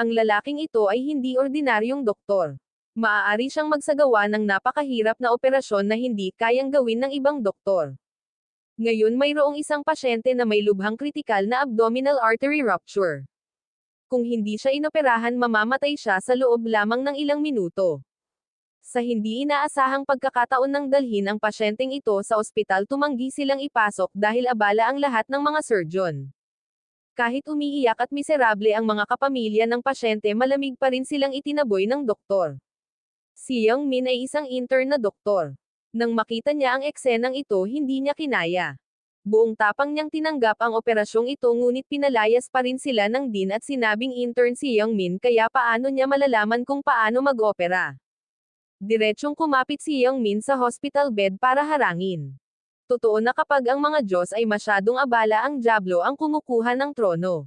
Ang lalaking ito ay hindi ordinaryong doktor. Maaari siyang magsagawa ng napakahirap na operasyon na hindi kayang gawin ng ibang doktor. Ngayon mayroong isang pasyente na may lubhang kritikal na abdominal artery rupture. Kung hindi siya inoperahan mamamatay siya sa loob lamang ng ilang minuto. Sa hindi inaasahang pagkakataon nang dalhin ang pasyenteng ito sa ospital tumanggi silang ipasok dahil abala ang lahat ng mga surgeon. Kahit umiiyak at miserable ang mga kapamilya ng pasyente malamig pa rin silang itinaboy ng doktor. Si Young Min ay isang intern na doktor. Nang makita niya ang eksenang ito hindi niya kinaya. Buong tapang niyang tinanggap ang operasyong ito ngunit pinalayas pa rin sila ng dean at sinabing intern si Young Min kaya paano niya malalaman kung paano mag-opera. Diretsyong kumapit si Young Min sa hospital bed para harangin. Totoo na kapag ang mga Diyos ay masyadong abala ang dyablo ang kumukuha ng trono.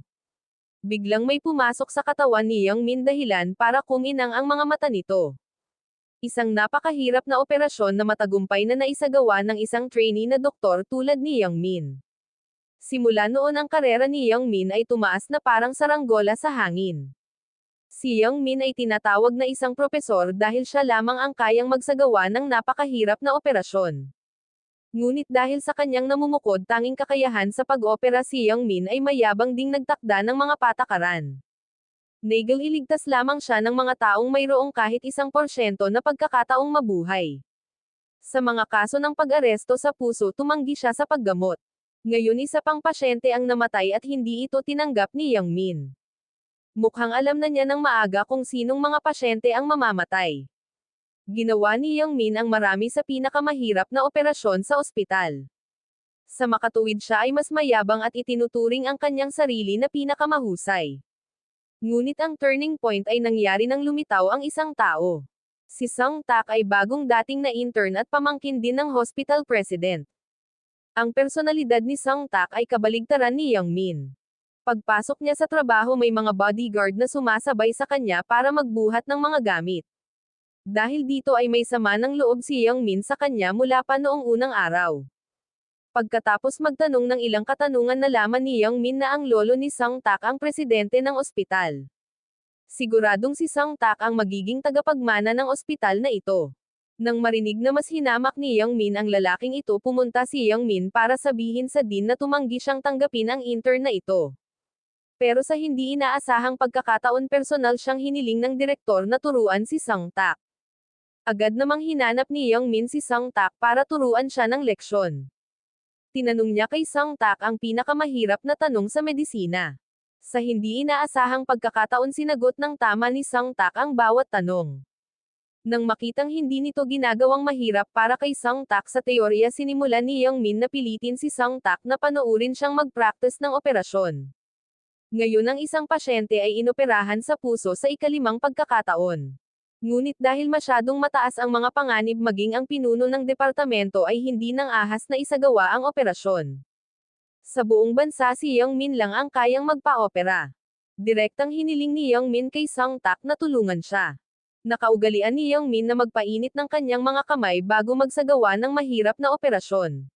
Biglang may pumasok sa katawan ni Young Min dahilan para kuminang ang mga mata nito. Isang napakahirap na operasyon na matagumpay na naisagawa ng isang trainee na doktor tulad ni Young Min. Simula noon ang karera ni Young Min ay tumaas na parang saranggola sa hangin. Si Young Min ay tinatawag na isang propesor dahil siya lamang ang kayang magsagawa ng napakahirap na operasyon. Ngunit dahil sa kanyang namumukod tanging kakayahan sa pag-opera si Young Min ay mayabang ding nagtakda ng mga patakaran. Nagel iligtas lamang siya ng mga taong mayroong kahit 1% na pagkakataong mabuhay. Sa mga kaso ng pag-aresto sa puso tumanggi siya sa paggamot. Ngayon isa pang pasyente ang namatay at hindi ito tinanggap ni Young Min. Mukhang alam na niya ng maaga kung sinong mga pasyente ang mamamatay. Ginawa ni Young Min ang marami sa pinakamahirap na operasyon sa ospital. Sa makatuwid siya ay mas mayabang at itinuturing ang kanyang sarili na pinakamahusay. Ngunit ang turning point ay nangyari nang lumitaw ang isang tao. Si Sung Tak ay bagong dating na intern at pamangkin din ng hospital president. Ang personalidad ni Sung Tak ay kabaligtaran ni Young Min. Pagpasok niya sa trabaho may mga bodyguard na sumasabay sa kanya para magbuhat ng mga gamit. Dahil dito ay may sama ng loob si Young Min sa kanya mula pa noong unang araw. Pagkatapos magtanong ng ilang katanungan nalaman ni Young Min na ang lolo ni Sung Tak ang presidente ng ospital. Siguradong si Sung Tak ang magiging tagapagmana ng ospital na ito. Nang marinig na mas hinamak ni Young Min ang lalaking ito pumunta si Young Min para sabihin sa dean na tumanggi siyang tanggapin ang intern na ito. Pero sa hindi inaasahang pagkakataon personal siyang hiniling ng direktor na turuan si Sung Tak. Agad namang hinanap ni Young Min si Sung Tak para turuan siya ng leksyon. Tinanong niya kay Sung Tak ang pinakamahirap na tanong sa medisina. Sa hindi inaasahang pagkakataon sinagot ng tama ni Sung Tak ang bawat tanong. Nang makitang hindi nito ginagawang mahirap para kay Sung Tak sa teorya sinimulan ni Young Min na pilitin si Sung Tak na panoorin siyang mag-practice ng operasyon. Ngayon ang isang pasyente ay inoperahan sa puso sa ikalimang pagkakataon. Ngunit dahil masyadong mataas ang mga panganib maging ang pinuno ng departamento ay hindi nang ahas na isagawa ang operasyon. Sa buong bansa si Young Min lang ang kayang magpa-opera. Direktang hiniling ni Young Min kay Sung Tak na tulungan siya. Nakaugalian ni Young Min na magpainit ng kanyang mga kamay bago magsagawa ng mahirap na operasyon.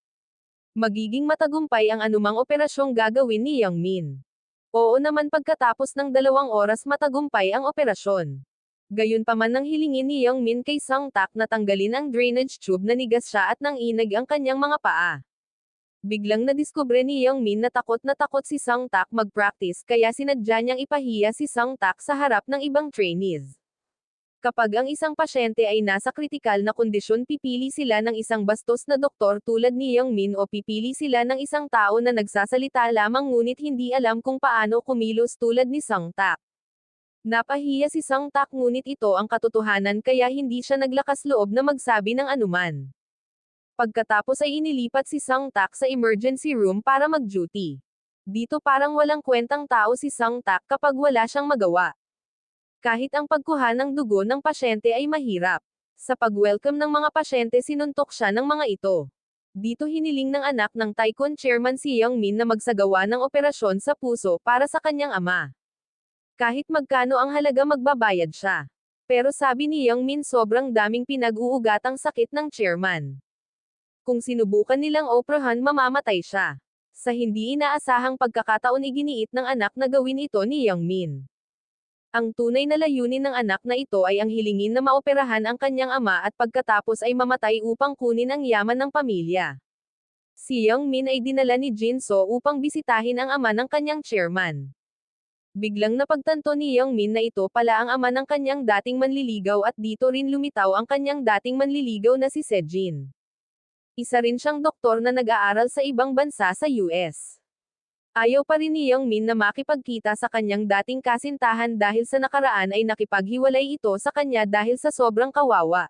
Magiging matagumpay ang anumang operasyong gagawin ni Young Min. Oo naman pagkatapos ng 2 oras matagumpay ang operasyon. Gayunpaman nang hilingin ni Young Min kay Sung Tak na tanggalin ang drainage tube na nigas siya at nang inag ang kanyang mga paa. Biglang nadiskubre ni Young Min na takot si Sung Tak mag-practice kaya sinadya niyang ipahiya si Sung Tak sa harap ng ibang trainees. Kapag ang isang pasyente ay nasa kritikal na kondisyon pipili sila ng isang bastos na doktor tulad ni Young Min o pipili sila ng isang tao na nagsasalita lamang ngunit hindi alam kung paano kumilos tulad ni Sung Tak. Napahiya si Sung Tak ngunit ito ang katotohanan kaya hindi siya naglakas loob na magsabi ng anuman. Pagkatapos ay inilipat si Sung Tak sa emergency room para mag-duty. Dito parang walang kwentang tao si Sung Tak kapag wala siyang magawa. Kahit ang pagkuha ng dugo ng pasyente ay mahirap. Sa pag-welcome ng mga pasyente sinuntok siya ng mga ito. Dito hiniling ng anak ng Taikon chairman si Young Min na magsagawa ng operasyon sa puso para sa kanyang ama. Kahit magkano ang halaga magbabayad siya. Pero sabi ni Young Min sobrang daming pinag-uugatang sakit ng chairman. Kung sinubukan nilang operahan mamamatay siya. Sa hindi inaasahang pagkakataon iginiit ng anak na gawin ito ni Young Min. Ang tunay na layunin ng anak na ito ay ang hilingin na maoperahan ang kanyang ama at pagkatapos ay mamatay upang kunin ang yaman ng pamilya. Si Young Min ay dinala ni Jin So upang bisitahin ang ama ng kanyang chairman. Biglang napagtanto ni Young Min na ito pala ang ama ng kanyang dating manliligaw at dito rin lumitaw ang kanyang dating manliligaw na si Sejin. Isa rin siyang doktor na nag-aaral sa ibang bansa sa US. Ayaw pa rin ni Young Min na makipagkita sa kanyang dating kasintahan dahil sa nakaraan ay nakipaghiwalay ito sa kanya dahil sa sobrang kawawa.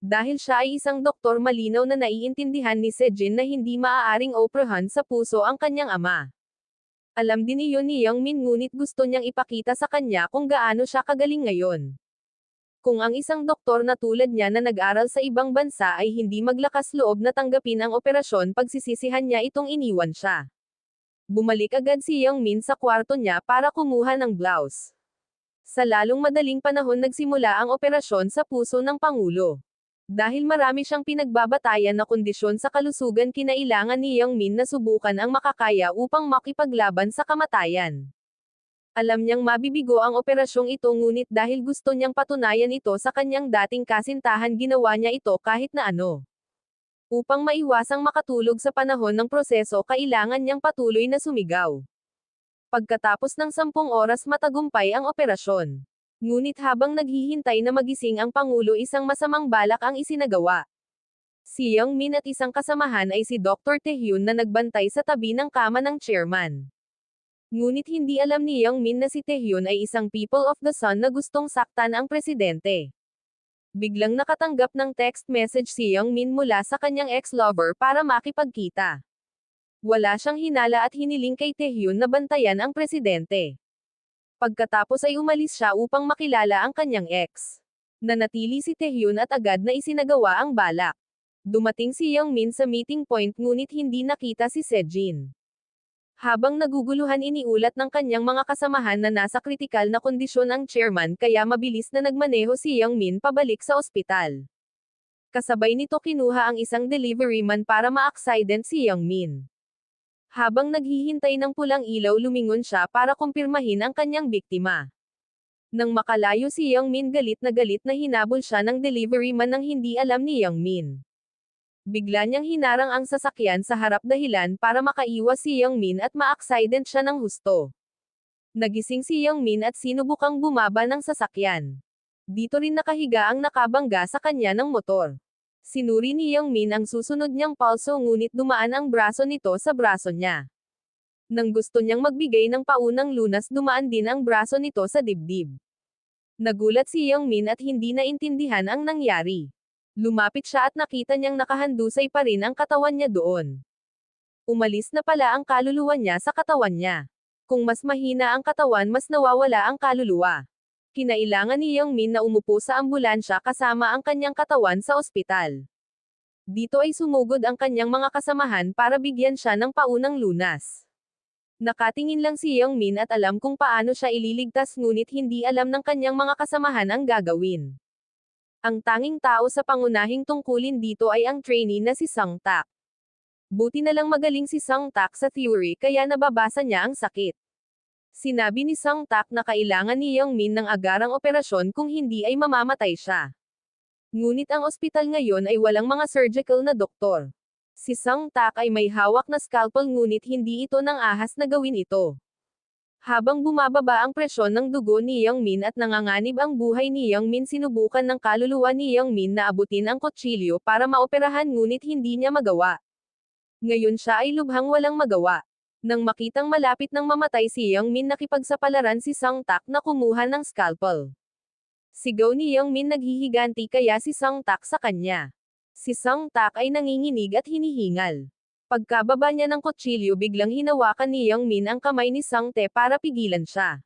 Dahil siya ay isang doktor, malinaw na naiintindihan ni Sejin na hindi maaaring operahan sa puso ang kanyang ama. Alam din iyon ni Young Min, ngunit gusto niyang ipakita sa kanya kung gaano siya kagaling ngayon. Kung ang isang doktor na tulad niya na nag-aral sa ibang bansa ay hindi maglakas loob na tanggapin ang operasyon, pagsisisihan niya itong iniwan siya. Bumalik agad si Young Min sa kwarto niya para kumuha ng blouse. Sa lalong madaling panahon nagsimula ang operasyon sa puso ng Pangulo. Dahil marami siyang pinagbabatayan na kondisyon sa kalusugan, kinailangan ni Young Min na subukan ang makakaya upang makipaglaban sa kamatayan. Alam niyang mabibigo ang operasyong ito, ngunit dahil gusto niyang patunayan ito sa kanyang dating kasintahan, ginawa niya ito kahit na ano. Upang maiwasang makatulog sa panahon ng proseso, kailangan niyang patuloy na sumigaw. Pagkatapos ng 10 oras matagumpay ang operasyon. Ngunit habang naghihintay na magising ang Pangulo, isang masamang balak ang isinagawa. Si Young Min at isang kasamahan ay si Dr. Taehyun na nagbantay sa tabi ng kama ng chairman. Ngunit hindi alam ni Young Min na si Taehyun ay isang people of the sun na gustong saktan ang presidente. Biglang nakatanggap ng text message si Young Min mula sa kanyang ex-lover para makipagkita. Wala siyang hinala at hiniling kay Taehyun na bantayan ang presidente. Pagkatapos ay umalis siya upang makilala ang kanyang ex. Nanatili si Taehyun at agad na isinagawa ang balak. Dumating si Young Min sa meeting point, ngunit hindi nakita si Sejin. Habang naguguluhan, iniulat ng kanyang mga kasamahan na nasa kritikal na kondisyon ang chairman, kaya mabilis na nagmaneho si Young Min pabalik sa ospital. Kasabay nito kinuha ang isang delivery man para ma-accident si Young Min. Habang naghihintay ng pulang ilaw, lumingon siya para kumpirmahin ang kanyang biktima. Nang makalayo si Young Min, galit na hinabol siya ng delivery man nang hindi alam ni Young Min. Bigla niyang hinarang ang sasakyan sa harap, dahilan para makaiwas si Young Min at ma-accident siya ng husto. Nagising si Young Min at sinubukang bumaba ng sasakyan. Dito rin nakahiga ang nakabangga sa kanya ng motor. Sinuri ni Young Min ang susunod niyang pulso, ngunit dumaan ang braso nito sa braso niya. Nang gusto niyang magbigay ng paunang lunas, dumaan din ang braso nito sa dibdib. Nagulat si Young Min at hindi naintindihan ang nangyari. Lumapit siya at nakita niyang nakahandusay pa rin ang katawan niya doon. Umalis na pala ang kaluluwa niya sa katawan niya. Kung mas mahina ang katawan, mas nawawala ang kaluluwa. Kinailangan ni Young Min na umupo sa ambulansya kasama ang kanyang katawan sa ospital. Dito ay sumugod ang kanyang mga kasamahan para bigyan siya ng paunang lunas. Nakatingin lang si Young Min at alam kung paano siya ililigtas, ngunit hindi alam ng kanyang mga kasamahan ang gagawin. Ang tanging tao sa pangunahing tungkulin dito ay ang trainee na si Sung Tak. Buti na lang magaling si Sung Tak sa theory, kaya nababasa niya ang sakit. Sinabi ni Sung Tak na kailangan ni Young Min ng agarang operasyon, kung hindi ay mamamatay siya. Ngunit ang ospital ngayon ay walang mga surgical na doktor. Si Sung Tak ay may hawak na scalpel, ngunit hindi ito nang ahas na gawin ito. Habang bumababa ang presyon ng dugo ni Young Min at nanganganib ang buhay ni Young Min, sinubukan ng kaluluwa ni Young Min na abutin ang kutsilyo para maoperahan, ngunit hindi niya magawa. Ngayon siya ay lubhang walang magawa. Nang makitang malapit nang mamatay si Young Min, nakipagsapalaran si Sung Tak na kumuha ng scalpel. Sigaw ni Young Min, naghihiganti kaya si Sung Tak sa kanya. Si Sung Tak ay nanginginig at hinihingal. Pagkababa niya ng kutsilyo, biglang hinawakan ni Young Min ang kamay ni Sung Tae para pigilan siya.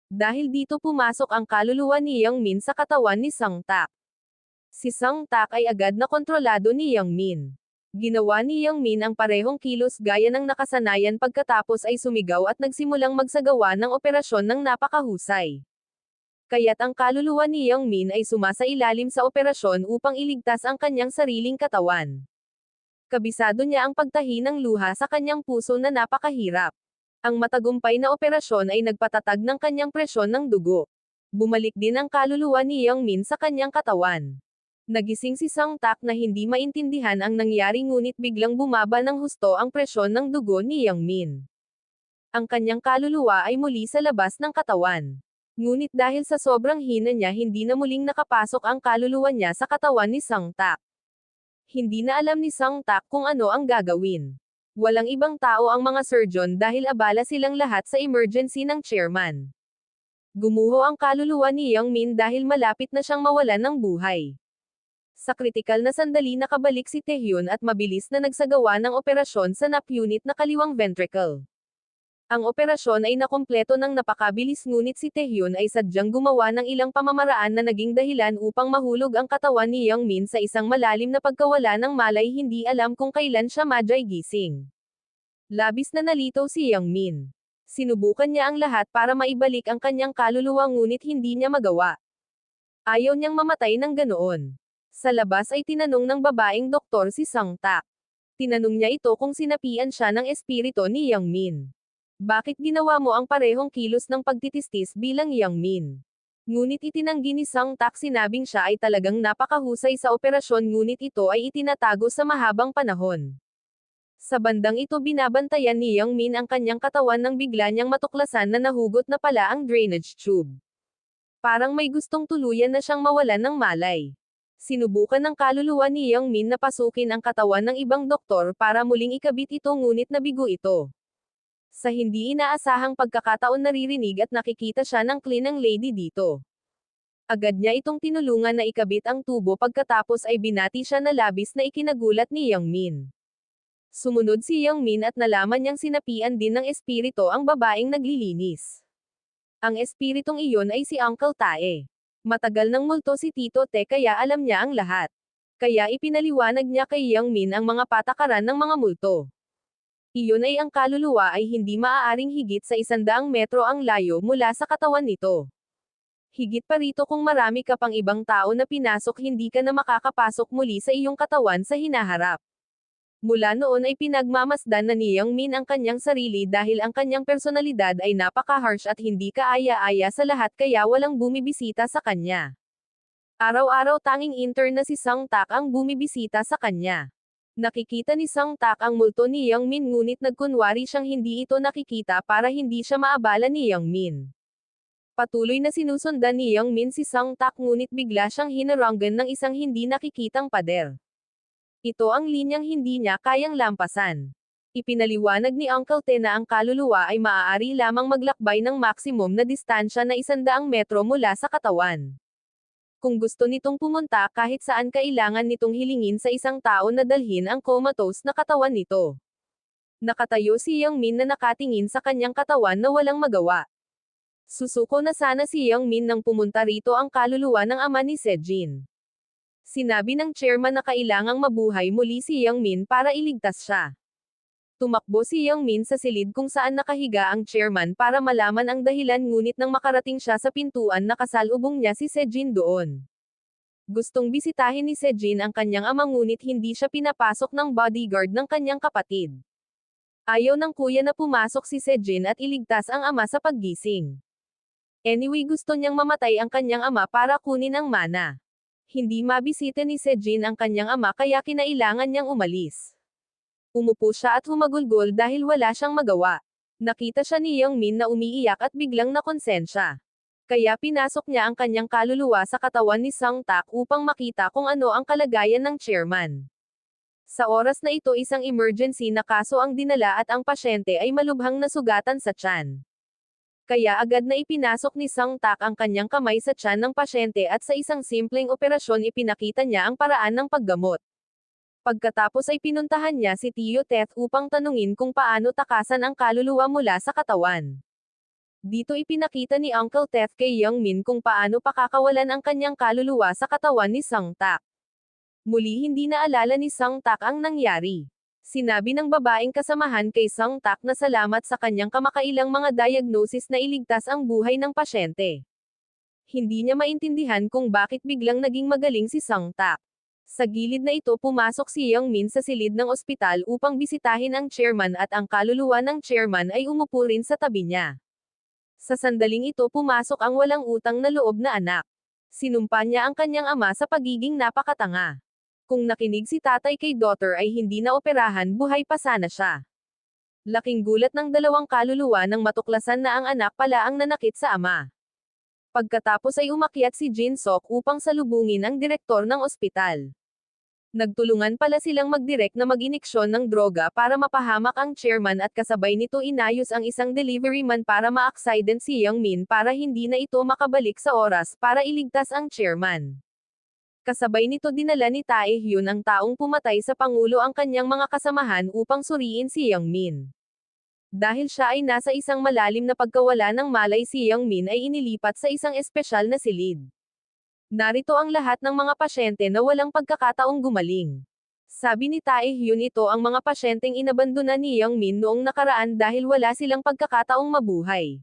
Dahil dito pumasok ang kaluluwa ni Young Min sa katawan ni Sung Tak. Si Sung Tak ay agad na kontrolado ni Young Min. Ginawa ni Young Min ang parehong kilos gaya ng nakasanayan, pagkatapos ay sumigaw at nagsimulang magsagawa ng operasyon ng napakahusay. Kaya't ang kaluluwa ni Young Min ay sumasailalim sa operasyon upang iligtas ang kanyang sariling katawan. Kabisado niya ang pagtahi ng luha sa kanyang puso na napakahirap. Ang matagumpay na operasyon ay nagpatatag ng kanyang presyon ng dugo. Bumalik din ang kaluluwa ni Yang Min sa kanyang katawan. Nagising si Sang Tak na hindi maintindihan ang nangyari ngunit biglang bumaba ng husto ang presyon ng dugo ni Yang Min. Ang kanyang kaluluwa ay muli sa labas ng katawan. Ngunit dahil sa sobrang hina niya hindi na muling nakapasok ang kaluluwa niya sa katawan ni Sang Tak. Hindi na alam ni Sang Tak kung ano ang gagawin. Walang ibang tao ang mga surgeon dahil abala silang lahat sa emergency ng chairman. Gumuho ang kaluluwa ni Yang Min dahil malapit na siyang mawalan ng buhay. Sa kritikal na sandali nakabalik si Taehyun at mabilis na nagsagawa ng operasyon sa NAP unit na kaliwang ventricle. Ang operasyon ay nakumpleto ng napakabilis ngunit si Taehyun ay sadyang gumawa ng ilang pamamaraan na naging dahilan upang mahulog ang katawan ni Yang Min sa isang malalim na pagkawala ng malay hindi alam kung kailan siya gising. Labis na nalito si Yang Min. Sinubukan niya ang lahat para maibalik ang kanyang kaluluwa ngunit hindi niya magawa. Ayaw niyang mamatay ng ganoon. Sa labas ay tinanong ng babaeng doktor si Sang Tak. Tinanong niya ito kung sinapian siya ng espiritu ni Yang Min. Bakit ginawa mo ang parehong kilos ng pagtitistis bilang Yang Min? Ngunit itinanggi ni Sang Tak sinabing siya ay talagang napakahusay sa operasyon ngunit ito ay itinatago sa mahabang panahon. Sa bandang ito binabantayan ni Yang Min ang kanyang katawan nang bigla niyang matuklasan na nahugot na pala ang drainage tube. Parang may gustong tuluyan na siyang mawalan ng malay. Sinubukan ng kaluluwa ni Yang Min na pasukin ang katawan ng ibang doktor para muling ikabit ito ngunit nabigo ito. Sa hindi inaasahang pagkakataon naririnig at nakikita siya ng cleaning lady dito. Agad niya itong tinulungan na ikabit ang tubo pagkatapos ay binati siya na labis na ikinagulat ni Yang Min. Sumunod si Yang Min at nalaman niyang sinapian din ng espiritu ang babaeng naglilinis. Ang espiritong iyon ay si Uncle Tae. Matagal nang multo si Tito Te kaya alam niya ang lahat. Kaya ipinaliwanag niya kay Yang Min ang mga patakaran ng mga multo. Iyon ay ang kaluluwa ay hindi maaaring higit sa 100 metro ang layo mula sa katawan nito. Higit pa rito kung marami ka pang ibang tao na pinasok hindi ka na makakapasok muli sa iyong katawan sa hinaharap. Mula noon ay pinagmamasdan na ni Yang Min ang kanyang sarili dahil ang kanyang personalidad ay napaka-harsh at hindi kaaya-aya sa lahat kaya walang bumibisita sa kanya. Araw-araw tanging intern na si Sang Tak ang bumibisita sa kanya. Nakikita ni Sang Tak ang multo ni Yang Min ngunit nagkunwari siyang hindi ito nakikita para hindi siya maabala ni Yang Min. Patuloy na sinusundan ni Yang Min si Sang Tak ngunit bigla siyang hinaranggan ng isang hindi nakikitang pader. Ito ang linyang hindi niya kayang lampasan. Ipinaliwanag ni Uncle Te na ang kaluluwa ay maaari lamang maglakbay ng maximum na distansya na 100 metro mula sa katawan. Kung gusto nitong pumunta kahit saan kailangan nitong hilingin sa isang tao na dalhin ang comatose na katawan nito. Nakatayo si Yang Min na nakatingin sa kanyang katawan na walang magawa. Susuko na sana si Yang Min nang pumunta rito ang kaluluwa ng ama ni Sejin. Sinabi ng chairman na kailangang mabuhay muli si Yang Min para iligtas siya. Tumakbo si Yang Min sa silid kung saan nakahiga ang chairman para malaman ang dahilan ngunit nang makarating siya sa pintuan nakasalubong niya si Sejin doon. Gustong bisitahin ni Sejin ang kanyang ama ngunit hindi siya pinapasok ng bodyguard ng kanyang kapatid. Ayaw ng kuya na pumasok si Sejin at iligtas ang ama sa paggising. Anyway gusto niyang mamatay ang kanyang ama para kunin ang mana. Hindi mabisita ni Sejin ang kanyang ama kaya kinailangan niyang umalis. Umupo siya at humagulgol dahil wala siyang magawa. Nakita siya ni Yang Min na umiiyak at biglang nakonsensya. Kaya pinasok niya ang kanyang kaluluwa sa katawan ni Sang Tak upang makita kung ano ang kalagayan ng chairman. Sa oras na ito isang emergency na kaso ang dinala at ang pasyente ay malubhang nasugatan sa tiyan. Kaya agad na ipinasok ni Sang Tak ang kanyang kamay sa tiyan ng pasyente at sa isang simpleng operasyon ipinakita niya ang paraan ng paggamot. Pagkatapos ay pinuntahan niya si Tio Tet upang tanungin kung paano takasan ang kaluluwa mula sa katawan. Dito ipinakita ni Uncle Tet kay Yang Min kung paano pakakawalan ang kanyang kaluluwa sa katawan ni Sang Tak. Muli hindi naalala ni Sang Tak ang nangyari. Sinabi ng babaeng kasamahan kay Sang Tak na salamat sa kanyang kamakailang mga diagnosis na iligtas ang buhay ng pasyente. Hindi niya maintindihan kung bakit biglang naging magaling si Sang Tak. Sa gilid na ito pumasok si Young Min sa silid ng ospital upang bisitahin ang chairman at ang kaluluwa ng chairman ay umupo rin sa tabi niya. Sa sandaling ito pumasok ang walang utang na loob na anak. Sinumpa niya ang kanyang ama sa pagiging napakatanga. Kung nakinig si tatay kay daughter ay hindi na operahan buhay pa sana siya. Laking gulat ng dalawang kaluluwa nang matuklasan na ang anak pala ang nanakit sa ama. Pagkatapos ay umakyat si Jin Sok upang salubungin ang direktor ng ospital. Nagtulungan pala silang magdirek na mag-iniksyon ng droga para mapahamak ang chairman at kasabay nito inayos ang isang delivery man para ma-accident si Young Min para hindi na ito makabalik sa oras para iligtas ang chairman. Kasabay nito dinala ni Tae Hyun ang taong pumatay sa Pangulo ang kanyang mga kasamahan upang suriin si Young Min. Dahil siya ay nasa isang malalim na pagkawala ng malay si Young Min ay inilipat sa isang espesyal na silid. Narito ang lahat ng mga pasyente na walang pagkakataong gumaling. Sabi ni Tae Hyun ito ang mga pasyenteng inabandona ni Young Min noong nakaraan dahil wala silang pagkakataong mabuhay.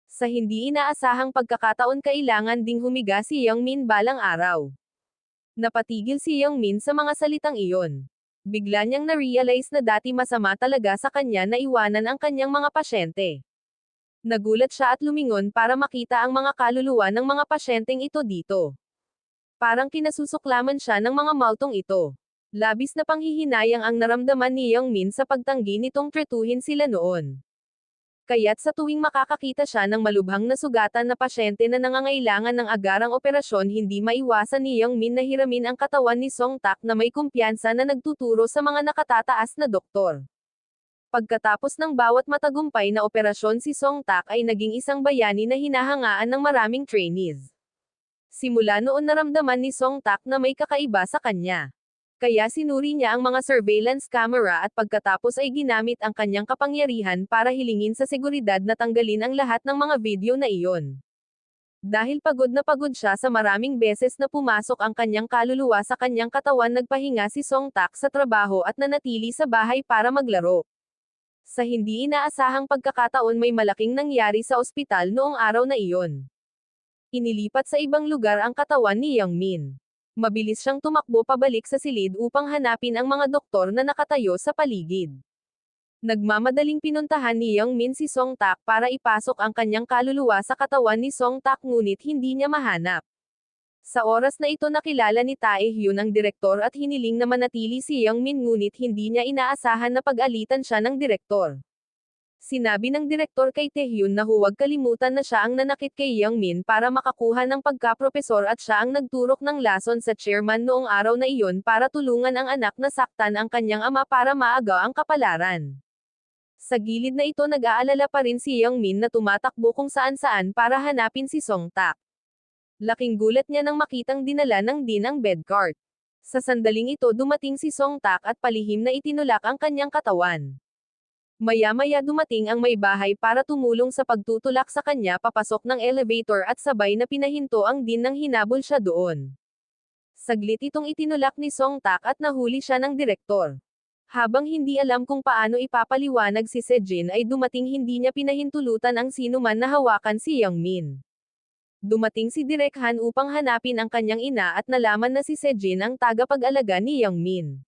Sa hindi inaasahang pagkakataon kailangan ding humiga si Young Min balang araw. Napatigil si Young Min sa mga salitang iyon. Bigla niyang na-realize na dati masama talaga sa kanya na iwanan ang kanyang mga pasyente. Nagulat siya at lumingon para makita ang mga kaluluwa ng mga pasyenteng ito dito. Parang kinasusuklaman siya ng mga multong ito. Labis na panghihinayang ang naramdaman ni Young Min sa pagtanggi nitong tretuhin sila noon. Kaya't sa tuwing makakakita siya ng malubhang na sugatan na pasyente na nangangailangan ng agarang operasyon hindi maiwasan ni Young Min na hiramin ang katawan ni Song Tak na may kumpiyansa na nagtuturo sa mga nakatataas na doktor. Pagkatapos ng bawat matagumpay na operasyon si Song Tak ay naging isang bayani na hinahangaan ng maraming trainees. Simula noon naramdaman ni Song Tak na may kakaiba sa kanya. Kaya sinuri niya ang mga surveillance camera at pagkatapos ay ginamit ang kanyang kapangyarihan para hilingin sa seguridad na tanggalin ang lahat ng mga video na iyon. Dahil pagod na pagod siya sa maraming beses na pumasok ang kanyang kaluluwa sa kanyang katawan nagpahinga si Song Tak sa trabaho at nanatili sa bahay para maglaro. Sa hindi inaasahang pagkakataon may malaking nangyari sa ospital noong araw na iyon. Inilipat sa ibang lugar ang katawan ni Young Min. Mabilis siyang tumakbo pabalik sa silid upang hanapin ang mga doktor na nakatayo sa paligid. Nagmamadaling pinuntahan ni Young Min si Song Tak para ipasok ang kanyang kaluluwa sa katawan ni Song Tak ngunit hindi niya mahanap. Sa oras na ito nakilala ni Tae Hyun ang direktor at hiniling na manatili si Young Min ngunit hindi niya inaasahan na pag-alitan siya ng direktor. Sinabi ng direktor kay Taehyun na huwag kalimutan na siya ang nanakit kay Young Min para makakuha ng pagkapropesor at siya ang nagturok ng lason sa chairman noong araw na iyon para tulungan ang anak na saktan ang kanyang ama para maagaw ang kapalaran. Sa gilid na ito nag-aalala pa rin si Young Min na tumatakbo kung saan-saan para hanapin si Song Tak. Laking gulat niya nang makitang dinala ng Din ang bed cart. Sa sandaling ito dumating si Song Tak at palihim na itinulak ang kanyang katawan. Maya-maya dumating ang may bahay para tumulong sa pagtutulak sa kanya papasok ng elevator at sabay na pinahinto ang Din nang hinabol siya doon. Saglit itong itinulak ni Song Tak at nahuli siya ng direktor. Habang hindi alam kung paano ipapaliwanag si Sejin ay dumating hindi niya pinahintulutan ang sinuman na hawakan si Young Min. Dumating si Direk Han upang hanapin ang kanyang ina at nalaman na si Sejin ang tagapag-alaga ni Young Min.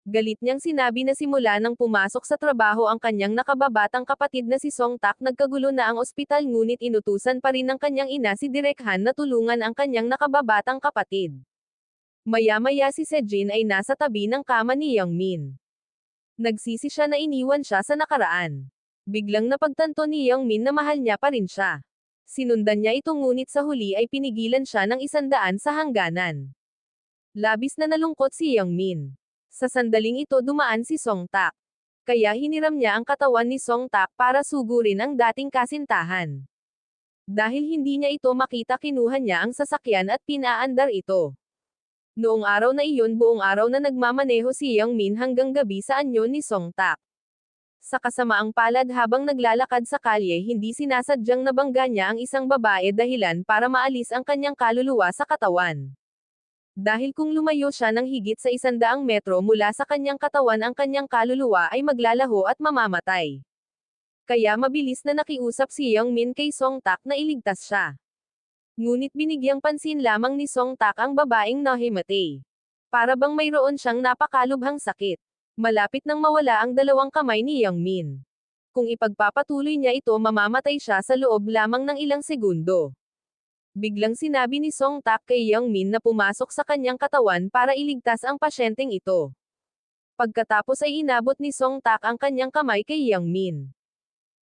Galit niyang sinabi na simula nang pumasok sa trabaho ang kanyang nakababatang kapatid na si Song Tak nagkagulo na ang ospital ngunit inutusan pa rin ng kanyang ina si Direk Han na tulungan ang kanyang nakababatang kapatid. Maya-maya si Sejin ay nasa tabi ng kama ni Young Min. Nagsisi siya na iniwan siya sa nakaraan. Biglang napagtanto ni Young Min na mahal niya pa rin siya. Sinundan niya ito ngunit sa huli ay pinigilan siya ng 100 sa hangganan. Labis na nalungkot si Young Min. Sa sandaling ito dumaan si Song Tak. Kaya hiniram niya ang katawan ni Song Tak para sugurin ang dating kasintahan. Dahil hindi niya ito makita kinuha niya ang sasakyan at pinaandar ito. Noong araw na iyon buong araw na nagmamaneho si Young Min hanggang gabi sa anyo ni Song Tak. Sa kasamaang palad habang naglalakad sa kalye hindi sinasadyang nabangga niya ang isang babae dahilan para maalis ang kanyang kaluluwa sa katawan. Dahil kung lumayo siya ng higit sa 100 metro mula sa kanyang katawan ang kanyang kaluluwa ay maglalaho at mamamatay. Kaya mabilis na nakiusap si Young Min kay Song Tak na iligtas siya. Ngunit binigyang pansin lamang ni Song Tak ang babaeng nahimatay. Para bang mayroon siyang napakalubhang sakit. Malapit nang mawala ang dalawang kamay ni Yang Min. Kung ipagpapatuloy niya ito mamamatay siya sa loob lamang ng ilang segundo. Biglang sinabi ni Song Tak kay Yang Min na pumasok sa kanyang katawan para iligtas ang pasyenteng ito. Pagkatapos ay inabot ni Song Tak ang kanyang kamay kay Yang Min.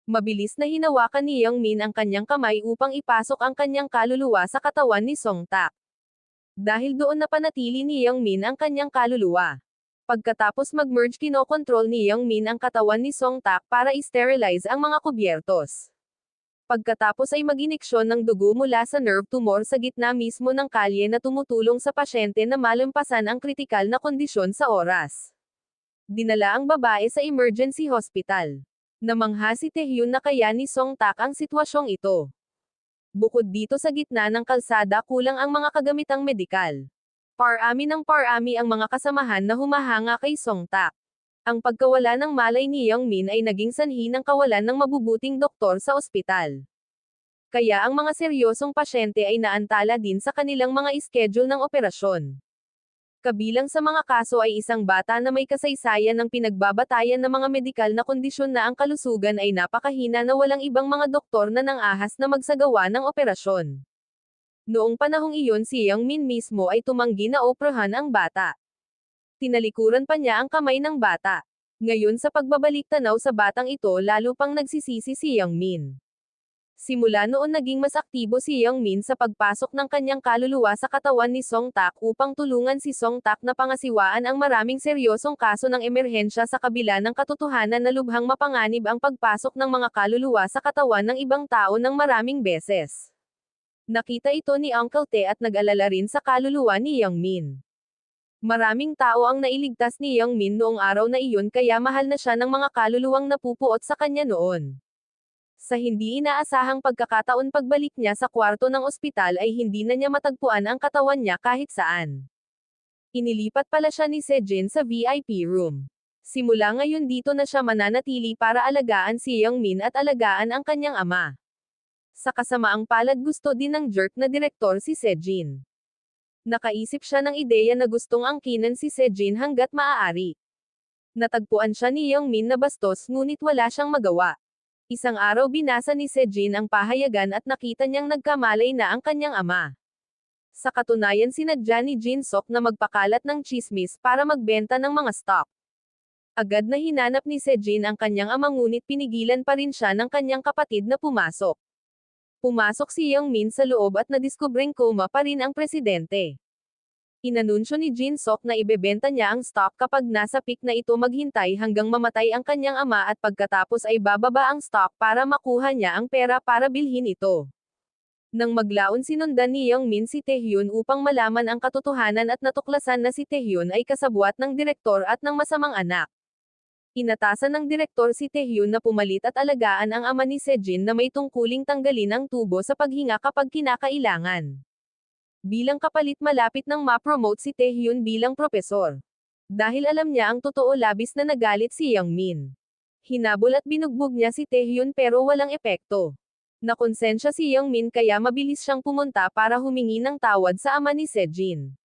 Mabilis na hinawakan ni Yang Min ang kanyang kamay upang ipasok ang kanyang kaluluwa sa katawan ni Song Tak. Dahil doon napanatili ni Yang Min ang kanyang kaluluwa. Pagkatapos mag-merge kinokontrol ni Yang Min ang katawan ni Song Tak para i-sterilize ang mga kubyertos. Pagkatapos ay mag-iniksyon ng dugo mula sa nerve tumor sa gitna mismo ng kalye na tumutulong sa pasyente na malampasan ang kritikal na kondisyon sa oras. Dinala ang babae sa emergency hospital. Namangha si Taehyun na kaya ni Song Tak ang sitwasyong ito. Bukod dito sa gitna ng kalsada kulang ang mga kagamitang medikal. Parami ng parami ang mga kasamahan na humahanga kay Song Tak. Ang pagkawala ng malay ni Yang Min ay naging sanhi ng kawalan ng mabubuting doktor sa ospital. Kaya ang mga seryosong pasyente ay naantala din sa kanilang mga schedule ng operasyon. Kabilang sa mga kaso ay isang bata na may kasaysayan ng pinagbabatayan ng mga medikal na kondisyon na ang kalusugan ay napakahina na walang ibang mga doktor na nang-ahas na magsagawa ng operasyon. Noong panahong iyon si Yang Min mismo ay tumanggi na operahan ang bata. Tinalikuran pa niya ang kamay ng bata. Ngayon sa pagbabalik tanaw sa batang ito lalo pang nagsisisi si Yang Min. Simula noon naging mas aktibo si Yang Min sa pagpasok ng kanyang kaluluwa sa katawan ni Song Tak upang tulungan si Song Tak na pangasiwaan ang maraming seryosong kaso ng emerhensya sa kabila ng katotohanan na lubhang mapanganib ang pagpasok ng mga kaluluwa sa katawan ng ibang tao ng maraming beses. Nakita ito ni Uncle Tae at nag-alala rin sa kaluluwa ni Yang Min. Maraming tao ang nailigtas ni Yang Min noong araw na iyon kaya mahal na siya ng mga kaluluwang napupuot sa kanya noon. Sa hindi inaasahang pagkakataon pagbalik niya sa kwarto ng ospital ay hindi na niya matagpuan ang katawan niya kahit saan. Inilipat pala siya ni Sejin sa VIP room. Simula ngayon dito na siya mananatili para alagaan si Yang Min at alagaan ang kanyang ama. Sa kasamaang palad gusto din ng jerk na direktor si Sejin. Nakaisip siya ng ideya na gustong angkinan si Sejin hanggat maaari. Natagpuan siya ni Yang Min na bastos ngunit wala siyang magawa. Isang araw binasa ni Sejin ang pahayagan at nakita niyang nagkamalay na ang kanyang ama. Sa katunayan sinadya ni Jin Sok na magpakalat ng chismis para magbenta ng mga stock. Agad na hinanap ni Sejin ang kanyang ama ngunit pinigilan pa rin siya ng kanyang kapatid na pumasok. Pumasok si Yang Min sa loob at nadiskubreng koma pa rin ang presidente. Inanunsyo ni Jin Sok na ibebenta niya ang stock kapag nasa peak na ito maghintay hanggang mamatay ang kanyang ama at pagkatapos ay bababa ang stock para makuha niya ang pera para bilhin ito. Nang maglaon sinundan ni Yang Min si Taehyun upang malaman ang katotohanan at natuklasan na si Taehyun ay kasabwat ng direktor at ng masamang anak. Inatasan ng direktor si Taehyun na pumalit at alagaan ang ama ni Sejin na may tungkuling tanggalin ang tubo sa paghinga kapag kinakailangan. Bilang kapalit malapit nang ma-promote si Taehyun bilang propesor. Dahil alam niya ang totoo labis na nagalit si Yang Min. Hinabol at binugbog niya si Taehyun pero walang epekto. Nakonsensya si Yang Min kaya mabilis siyang pumunta para humingi ng tawad sa ama ni Sejin.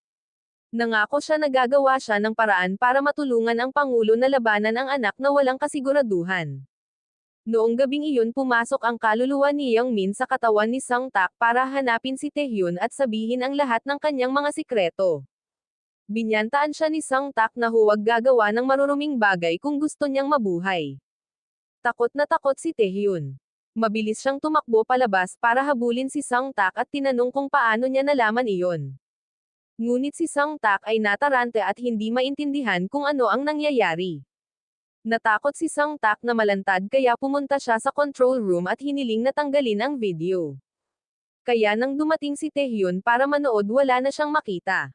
Nangako siya na gagawa siya ng paraan para matulungan ang Pangulo na labanan ang anak na walang kasiguraduhan. Noong gabing iyon pumasok ang kaluluwa ni Yang Min sa katawan ni Song Tak para hanapin si Taehyun at sabihin ang lahat ng kanyang mga sikreto. Binyantaan siya ni Song Tak na huwag gagawa ng maruruming bagay kung gusto niyang mabuhay. Takot na takot si Taehyun. Mabilis siyang tumakbo palabas para habulin si Song Tak at tinanong kung paano niya nalaman iyon. Ngunit si Song Tak ay natarante at hindi maintindihan kung ano ang nangyayari. Natakot si Song Tak na malantad kaya pumunta siya sa control room at hiniling na tanggalin ang video. Kaya nang dumating si Taehyun para manood wala na siyang makita.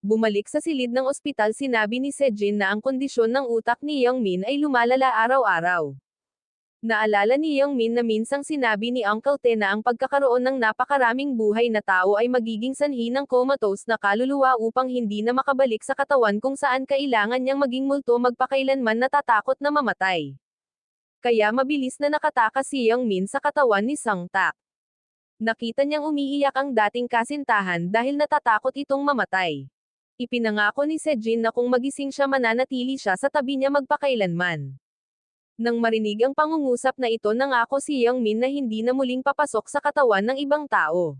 Bumalik sa silid ng ospital sinabi ni Sejin na ang kondisyon ng utak ni Yang Min ay lumalala araw-araw. Naalala ni Yang Min na minsang sinabi ni Uncle Tae na ang pagkakaroon ng napakaraming buhay na tao ay magiging sanhi ng comatose na kaluluwa upang hindi na makabalik sa katawan kung saan kailangan niyang maging multo magpakailanman natatakot na mamatay. Kaya mabilis na nakatakas si Yang Min sa katawan ni Song Tak. Nakita niyang umiiyak ang dating kasintahan dahil natatakot itong mamatay. Ipinangako ni Sejin na kung magising siya mananatili siya sa tabi niya magpakailanman. Nang marinig ang pangungusap na ito nangako si Young Min na hindi na muling papasok sa katawan ng ibang tao.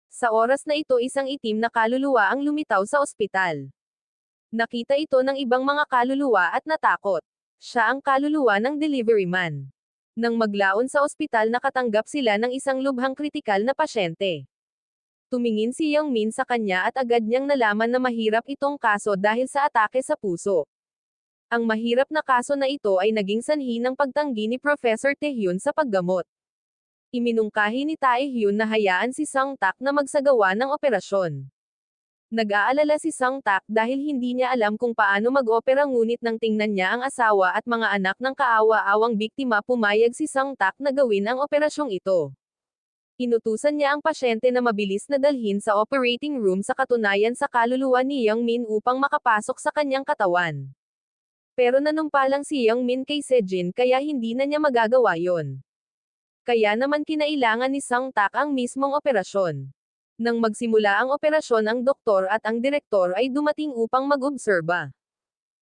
Sa oras na ito isang itim na kaluluwa ang lumitaw sa ospital. Nakita ito ng ibang mga kaluluwa at natakot. Siya ang kaluluwa ng delivery man. Nang maglaon sa ospital nakatanggap sila ng isang lubhang kritikal na pasyente. Tumingin si Young Min sa kanya at agad niyang nalaman na mahirap itong kaso dahil sa atake sa puso. Ang mahirap na kaso na ito ay naging sanhi ng pagtanggi ni Professor Taehyun sa paggamot. Iminungkahi ni Taehyun na hayaan si Sang-tak na magsagawa ng operasyon. Nag-aalala si Sang-tak dahil hindi niya alam kung paano mag-opera ngunit nang tingnan niya ang asawa at mga anak ng kaawa-awang biktima pumayag si Sang-tak na gawin ang operasyong ito. Inutusan niya ang pasyente na mabilis na dalhin sa operating room sa katunayan sa kaluluwa ni Young Min upang makapasok sa kanyang katawan. Pero nanumpa lang si Young Min kay Sejin kaya hindi na niya magagawa yon. Kaya naman kinailangan ni Sang-tak ang mismong operasyon. Nang magsimula ang operasyon ang doktor at ang direktor ay dumating upang mag-obserba.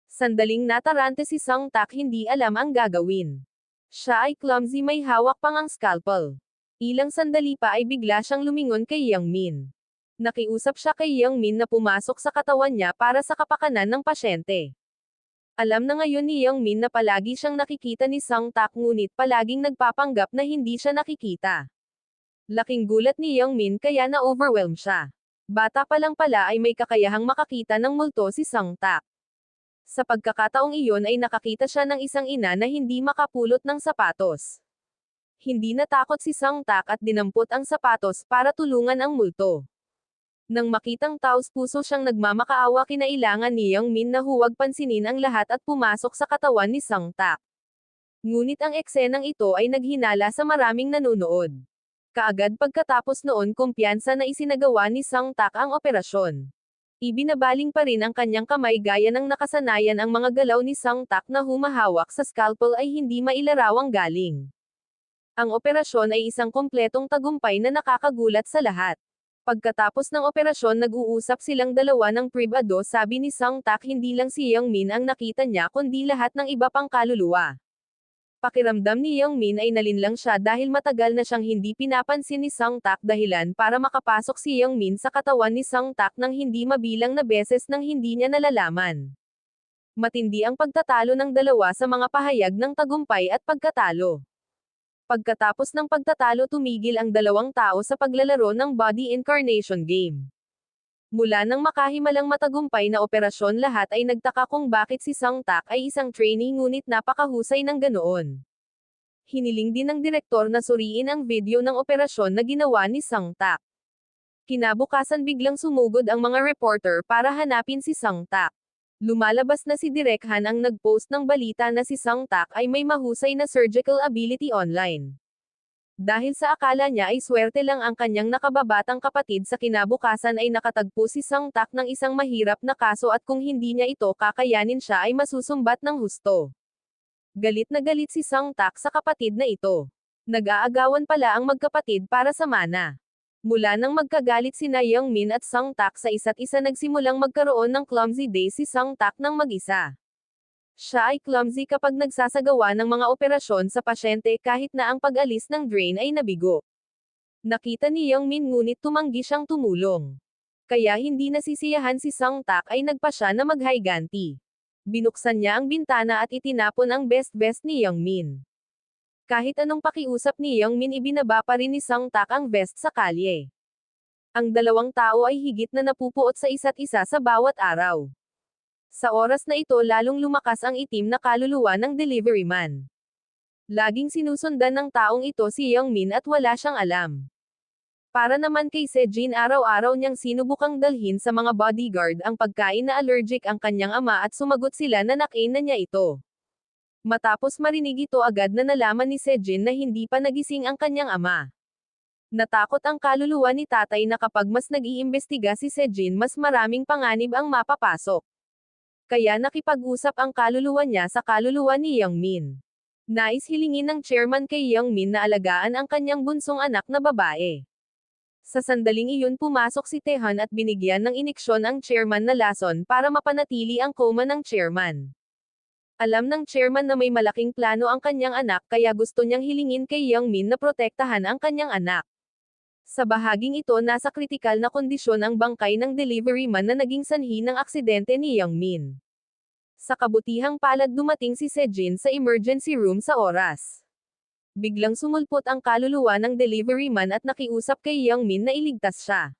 Sandaling natarante si Sang-tak hindi alam ang gagawin. Siya ay clumsy may hawak pang ang scalpel. Ilang sandali pa ay bigla siyang lumingon kay Young Min. Nakiusap siya kay Young Min na pumasok sa katawan niya para sa kapakanan ng pasyente. Alam na ngayon ni Young Min na palagi siyang nakikita ni Sang-tak ngunit palaging nagpapanggap na hindi siya nakikita. Laking gulat ni Young Min kaya na-overwhelm siya. Bata pa lang pala ay may kakayahang makakita ng multo si Sang-tak. Sa pagkakataong iyon ay nakakita siya ng isang ina na hindi makapulot ng sapatos. Hindi natakot si Sang-tak at dinampot ang sapatos para tulungan ang multo. Nang makitang taos puso siyang nagmamakaawa kinailangan ni Young Min na huwag pansinin ang lahat at pumasok sa katawan ni Sang-tak. Ngunit ang eksenang ito ay naghinala sa maraming nanonood. Kaagad pagkatapos noon kumpiyansa na isinagawa ni Sang-tak ang operasyon. Ibinabaling pa rin ang kanyang kamay gaya ng nakasanayan ang mga galaw ni Sang-tak na humahawak sa scalpel ay hindi mailarawang galing. Ang operasyon ay isang kompletong tagumpay na nakakagulat sa lahat. Pagkatapos ng operasyon nag-uusap silang dalawa ng pribado sabi ni Sang-tak hindi lang si Young Min ang nakita niya kundi lahat ng iba pang kaluluwa. Pakiramdam ni Young Min ay nalinlang siya dahil matagal na siyang hindi pinapansin ni Sang-tak dahilan para makapasok si Young Min sa katawan ni Sang-tak nang hindi mabilang na beses nang hindi niya nalalaman. Matindi ang pagtatalo ng dalawa sa mga pahayag ng tagumpay at pagkatalo. Pagkatapos ng pagtatalo tumigil ang dalawang tao sa paglalaro ng body incarnation game. Mula nang makahimalang matagumpay na operasyon lahat ay nagtaka kung bakit si Sang-tak ay isang trainee ngunit napakahusay ng ganoon. Hiniling din ng direktor na suriin ang video ng operasyon na ginawa ni Sang-tak. Kinabukasan biglang sumugod ang mga reporter para hanapin si Sang-tak. Lumalabas na si Direk Han ang nag-post ng balita na si Sang-tak ay may mahusay na surgical ability online. Dahil sa akala niya ay swerte lang ang kanyang nakababatang kapatid sa kinabukasan ay nakatagpo si Sang-tak ng isang mahirap na kaso at kung hindi niya ito kakayanin siya ay masusumbat ng husto. Galit na galit si Sang-tak sa kapatid na ito. Nag-aagawan pala ang magkapatid para sa mana. Mula nang magkagalit sina Young Min at Sang-tak sa isa't isa nagsimulang magkaroon ng clumsy day si Sang-tak ng mag-isa. Siya ay clumsy kapag nagsasagawa ng mga operasyon sa pasyente kahit na ang pag-alis ng drain ay nabigo. Nakita ni Young Min ngunit tumanggi siyang tumulong. Kaya hindi nasisiyahan si Sang-tak ay nagpa siya na maghiganti. Binuksan niya ang bintana at itinapon ang best ni Young Min. Kahit anong pakiusap ni Young Min ibinaba pa rin ni Sang-tak ang vest sa kalye. Ang dalawang tao ay higit na napupuot sa isa't isa sa bawat araw. Sa oras na ito lalong lumakas ang itim na kaluluwa ng delivery man. Laging sinusundan ng taong ito si Young Min at wala siyang alam. Para naman kay Sejin araw-araw niyang sinubukang dalhin sa mga bodyguard ang pagkain na allergic ang kanyang ama at sumagot sila na nakain na niya ito. Matapos marinig ito agad na nalaman ni Sejin na hindi pa nagising ang kanyang ama. Natakot ang kaluluwa ni tatay na kapag mas nag-iimbestiga si Sejin mas maraming panganib ang mapapasok. Kaya nakipag-usap ang kaluluwa niya sa kaluluwa ni Young Min. Nais hilingin ng chairman kay Young Min na alagaan ang kanyang bunsong anak na babae. Sa sandaling iyon pumasok si Taehan at binigyan ng iniksyon ang chairman na lason para mapanatili ang coma ng chairman. Alam ng chairman na may malaking plano ang kanyang anak kaya gusto niyang hilingin kay Youngmin na protektahan ang kanyang anak. Sa bahaging ito nasa kritikal na kondisyon ang bangkay ng delivery man na naging sanhi ng aksidente ni Youngmin. Sa kabutihang palad dumating si Sejin sa emergency room sa oras. Biglang sumulpot ang kaluluwa ng delivery man at nakiusap kay Youngmin na iligtas siya.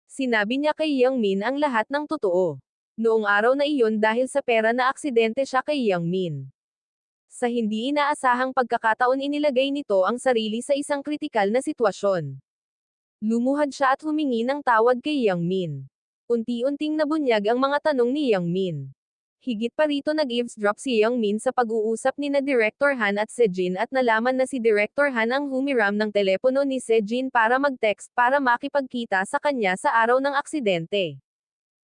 Sinabi niya kay Youngmin ang lahat ng totoo. Noong araw na iyon dahil sa pera na aksidente siya kay Youngmin. Sa hindi inaasahang pagkakataon inilagay nito ang sarili sa isang kritikal na sitwasyon. Lumuhad siya at humingi ng tawad kay Youngmin. Unti-unting nabunyag ang mga tanong ni Youngmin. Higit pa rito nag-eavesdrop si Youngmin sa pag-uusap ni na Director Han at Sejin at nalaman na si Director Han ang humiram ng telepono ni Sejin para mag-text para makipagkita sa kanya sa araw ng aksidente.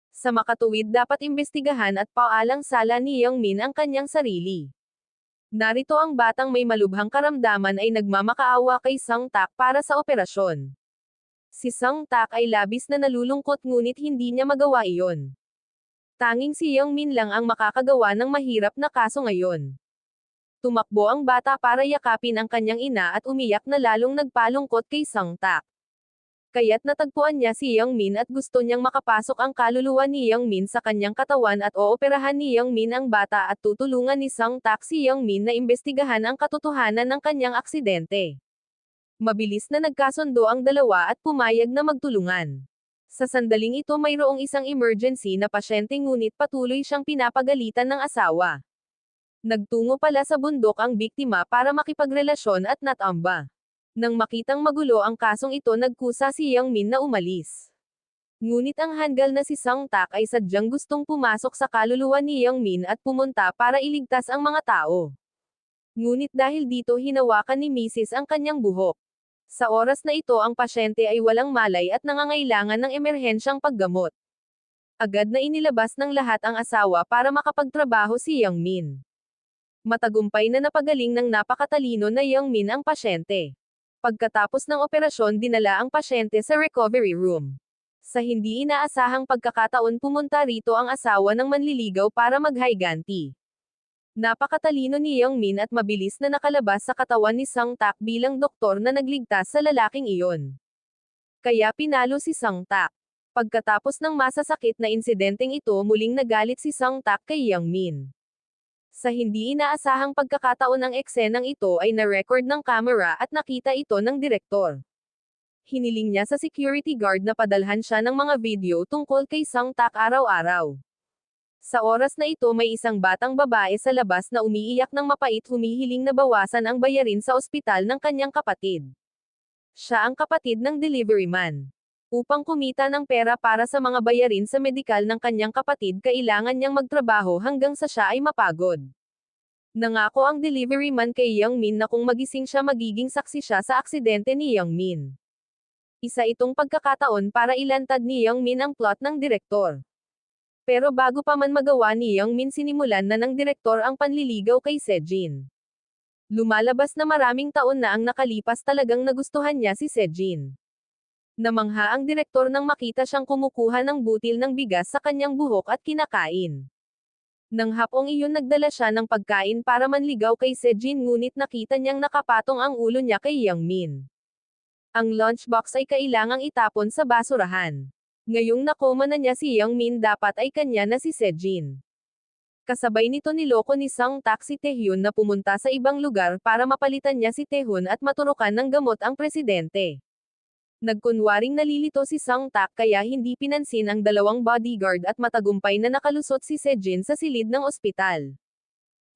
Sa makatuwid dapat imbestigahan at paalang-sala ni Youngmin ang kanyang sarili. Narito ang batang may malubhang karamdaman ay nagmamakaawa kay Sung Tak para sa operasyon. Si Sung Tak ay labis na nalulungkot ngunit hindi niya magawa iyon. Tanging si Youngmin lang ang makakagawa ng mahirap na kaso ngayon. Tumakbo ang bata para yakapin ang kanyang ina at umiyak na lalong nagpalungkot kay Sung Tak. Kaya't natagpuan niya si Youngmin at gusto niyang makapasok ang kaluluwa ni Youngmin sa kanyang katawan at ooperahan ni Youngmin ang bata at tutulungan ni Sung Tak si Youngmin na imbestigahan ang katotohanan ng kanyang aksidente. Mabilis na nagkasundo ang dalawa at pumayag na magtulungan. Sa sandaling ito mayroong isang emergency na pasyente ngunit patuloy siyang pinapagalitan ng asawa. Nagtungo pala sa bundok ang biktima para makipagrelasyon at natamba. Nang makitang magulo ang kasong ito nagkusa si Youngmin na umalis. Ngunit ang handgal na si Sung Tak ay sadyang gustong pumasok sa kaluluwa ni Youngmin at pumunta para iligtas ang mga tao. Ngunit dahil dito hinawakan ni Mrs. ang kanyang buhok. Sa oras na ito ang pasyente ay walang malay at nangangailangan ng emerhensyang paggamot. Agad na inilabas ng lahat ang asawa para makapagtrabaho si Youngmin. Matagumpay na napagaling ng napakatalino na Youngmin ang pasyente. Pagkatapos ng operasyon dinala ang pasyente sa recovery room. Sa hindi inaasahang pagkakataon pumunta rito ang asawa ng manliligaw para maghiganti. Napakatalino ni Youngmin at mabilis na nakalabas sa katawan ni Sung Tak bilang doktor na nagligtas sa lalaking iyon. Kaya pinalo si Sung Tak. Pagkatapos ng masasakit na insidenteng ito muling nagalit si Sung Tak kay Youngmin. Sa hindi inaasahang pagkakataon ang eksenang ito ay na-record ng camera at nakita ito ng direktor. Hiniling niya sa security guard na padalhan siya ng mga video tungkol kay Sung Tak araw-araw. Sa oras na ito may isang batang babae sa labas na umiiyak ng mapait humihiling na bawasan ang bayarin sa ospital ng kanyang kapatid. Siya ang kapatid ng delivery man. Upang kumita ng pera para sa mga bayarin sa medikal ng kanyang kapatid kailangan niyang magtrabaho hanggang sa siya ay mapagod. Nangako ang delivery man kay Youngmin na kung magising siya magiging saksi siya sa aksidente ni Youngmin. Isa itong pagkakataon para ilantad ni Youngmin ang plot ng direktor. Pero bago pa man magawa ni Youngmin sinimulan na ng direktor ang panliligaw kay Sejin. Lumalabas na maraming taon na ang nakalipas talagang nagustuhan niya si Sejin. Namangha ang direktor nang makita siyang kumukuha ng butil ng bigas sa kanyang buhok at kinakain. Nang hapong iyon nagdala siya ng pagkain para manligaw kay Sejin ngunit nakita niyang nakapatong ang ulo niya kay Youngmin. Ang lunchbox ay kailangang itapon sa basurahan. Ngayong nakoma na niya si Youngmin dapat ay kanya na si Sejin. Kasabay nito niloko ni Sung Tak si Taehyun na pumunta sa ibang lugar para mapalitan niya si Taehyun at maturukan ng gamot ang presidente. Nagkunwaring nalilito si Sung Tak kaya hindi pinansin ang dalawang bodyguard at matagumpay na nakalusot si Sejin sa silid ng ospital.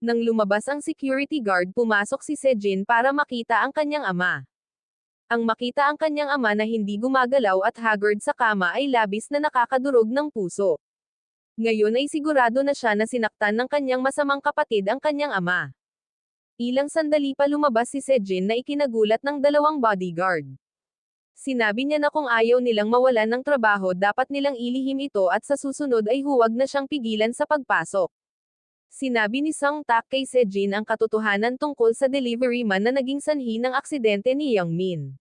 Nang lumabas ang security guard pumasok si Sejin para makita ang kanyang ama. Ang makita ang kanyang ama na hindi gumagalaw at haggard sa kama ay labis na nakakadurog ng puso. Ngayon ay sigurado na siya na sinaktan ng kanyang masamang kapatid ang kanyang ama. Ilang sandali pa lumabas si Sejin na ikinagulat ng dalawang bodyguard. Sinabi niya na kung ayaw nilang mawalan ng trabaho dapat nilang ilihim ito at sa susunod ay huwag na siyang pigilan sa pagpasok. Sinabi ni Sung Tak kay Sejin ang katotohanan tungkol sa delivery man na naging sanhi ng aksidente ni Youngmin.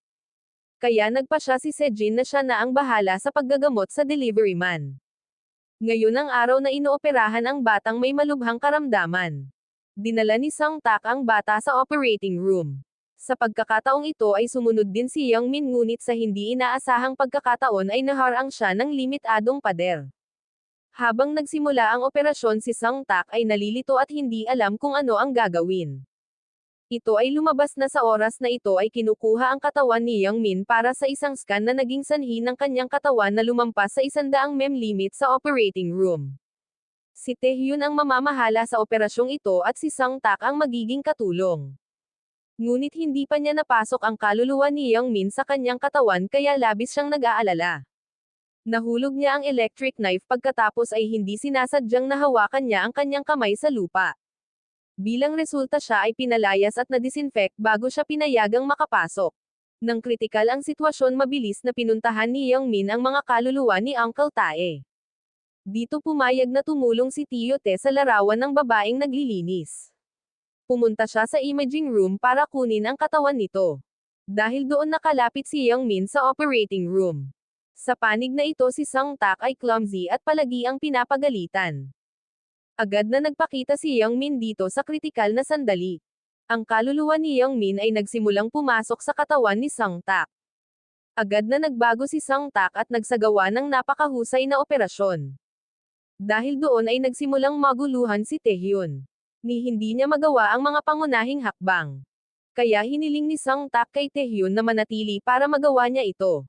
Kaya nagpasya si Sejin na siya na ang bahala sa paggagamot sa delivery man. Ngayon ang araw na inooperahan ang batang may malubhang karamdaman. Dinala ni Sang Tak ang bata sa operating room. Sa pagkakataong ito ay sumunod din si Young Min ngunit sa hindi inaasahang pagkakataon ay naharang siya ng limitadong pader. Habang nagsimula ang operasyon si Sang Tak ay nalilito at hindi alam kung ano ang gagawin. Ito ay lumabas na sa oras na ito ay kinukuha ang katawan ni Young Min para sa isang scan na naging sanhi ng kanyang katawan na lumampas sa 100 mem limit sa operating room. Si Taehyun ang mamamahala sa operasyong ito at si Sang Tak ang magiging katulong. Ngunit hindi pa niya napasok ang kaluluwa ni Young Min sa kanyang katawan kaya labis siyang nag-aalala. Nahulog niya ang electric knife pagkatapos ay hindi sinasadyang nahawakan niya ang kanyang kamay sa lupa. Bilang resulta siya ay pinalayas at na-disinfect bago siya pinayagang makapasok. Nang kritikal ang sitwasyon mabilis na pinuntahan ni Young Min ang mga kaluluwa ni Uncle Tae. Dito pumayag na tumulong si Tio Te sa larawan ng babaeng naglilinis. Pumunta siya sa imaging room para kunin ang katawan nito. Dahil doon nakalapit si Young Min sa operating room. Sa panig na ito si Sang Tak ay clumsy at palagi ang pinapagalitan. Agad na nagpakita si Young Min dito sa kritikal na sandali. Ang kaluluwa ni Young Min ay nagsimulang pumasok sa katawan ni Sang Tak. Agad na nagbago si Sang Tak at nagsagawa ng napakahusay na operasyon. Dahil doon ay nagsimulang maguluhan si Taehyun. Ni hindi niya magawa ang mga pangunahing hakbang. Kaya hiniling ni Sang Tak kay Taehyun na manatili para magawa niya ito.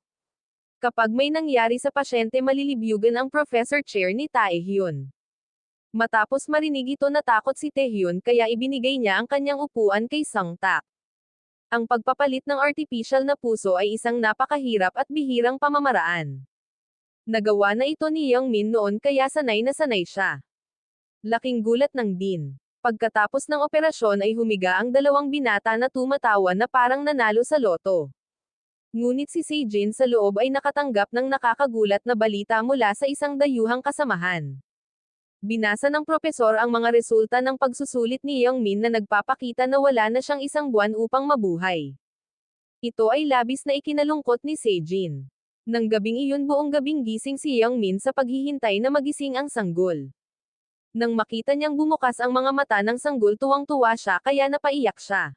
Kapag may nangyari sa pasyente malilibyugan ang professor chair ni Taehyun. Matapos marinig ito natakot si Taehyun kaya ibinigay niya ang kanyang upuan kay Sang Tak. Ang pagpapalit ng artificial na puso ay isang napakahirap at bihirang pamamaraan. Nagawa na ito ni Young Min noon kaya sanay na sanay siya. Laking gulat ng Dean. Pagkatapos ng operasyon ay humiga ang dalawang binata na tumatawa na parang nanalo sa loto. Ngunit si Sejin sa loob ay nakatanggap ng nakakagulat na balita mula sa isang dayuhang kasamahan. Binasa ng propesor ang mga resulta ng pagsusulit ni Young Min na nagpapakita na wala na siyang 1 buwan upang mabuhay. Ito ay labis na ikinalungkot ni Sejin. Nang gabing iyon buong gabing gising si Young Min sa paghihintay na magising ang sanggol. Nang makita niyang bumukas ang mga mata ng sanggol tuwang-tuwa siya kaya napaiyak siya.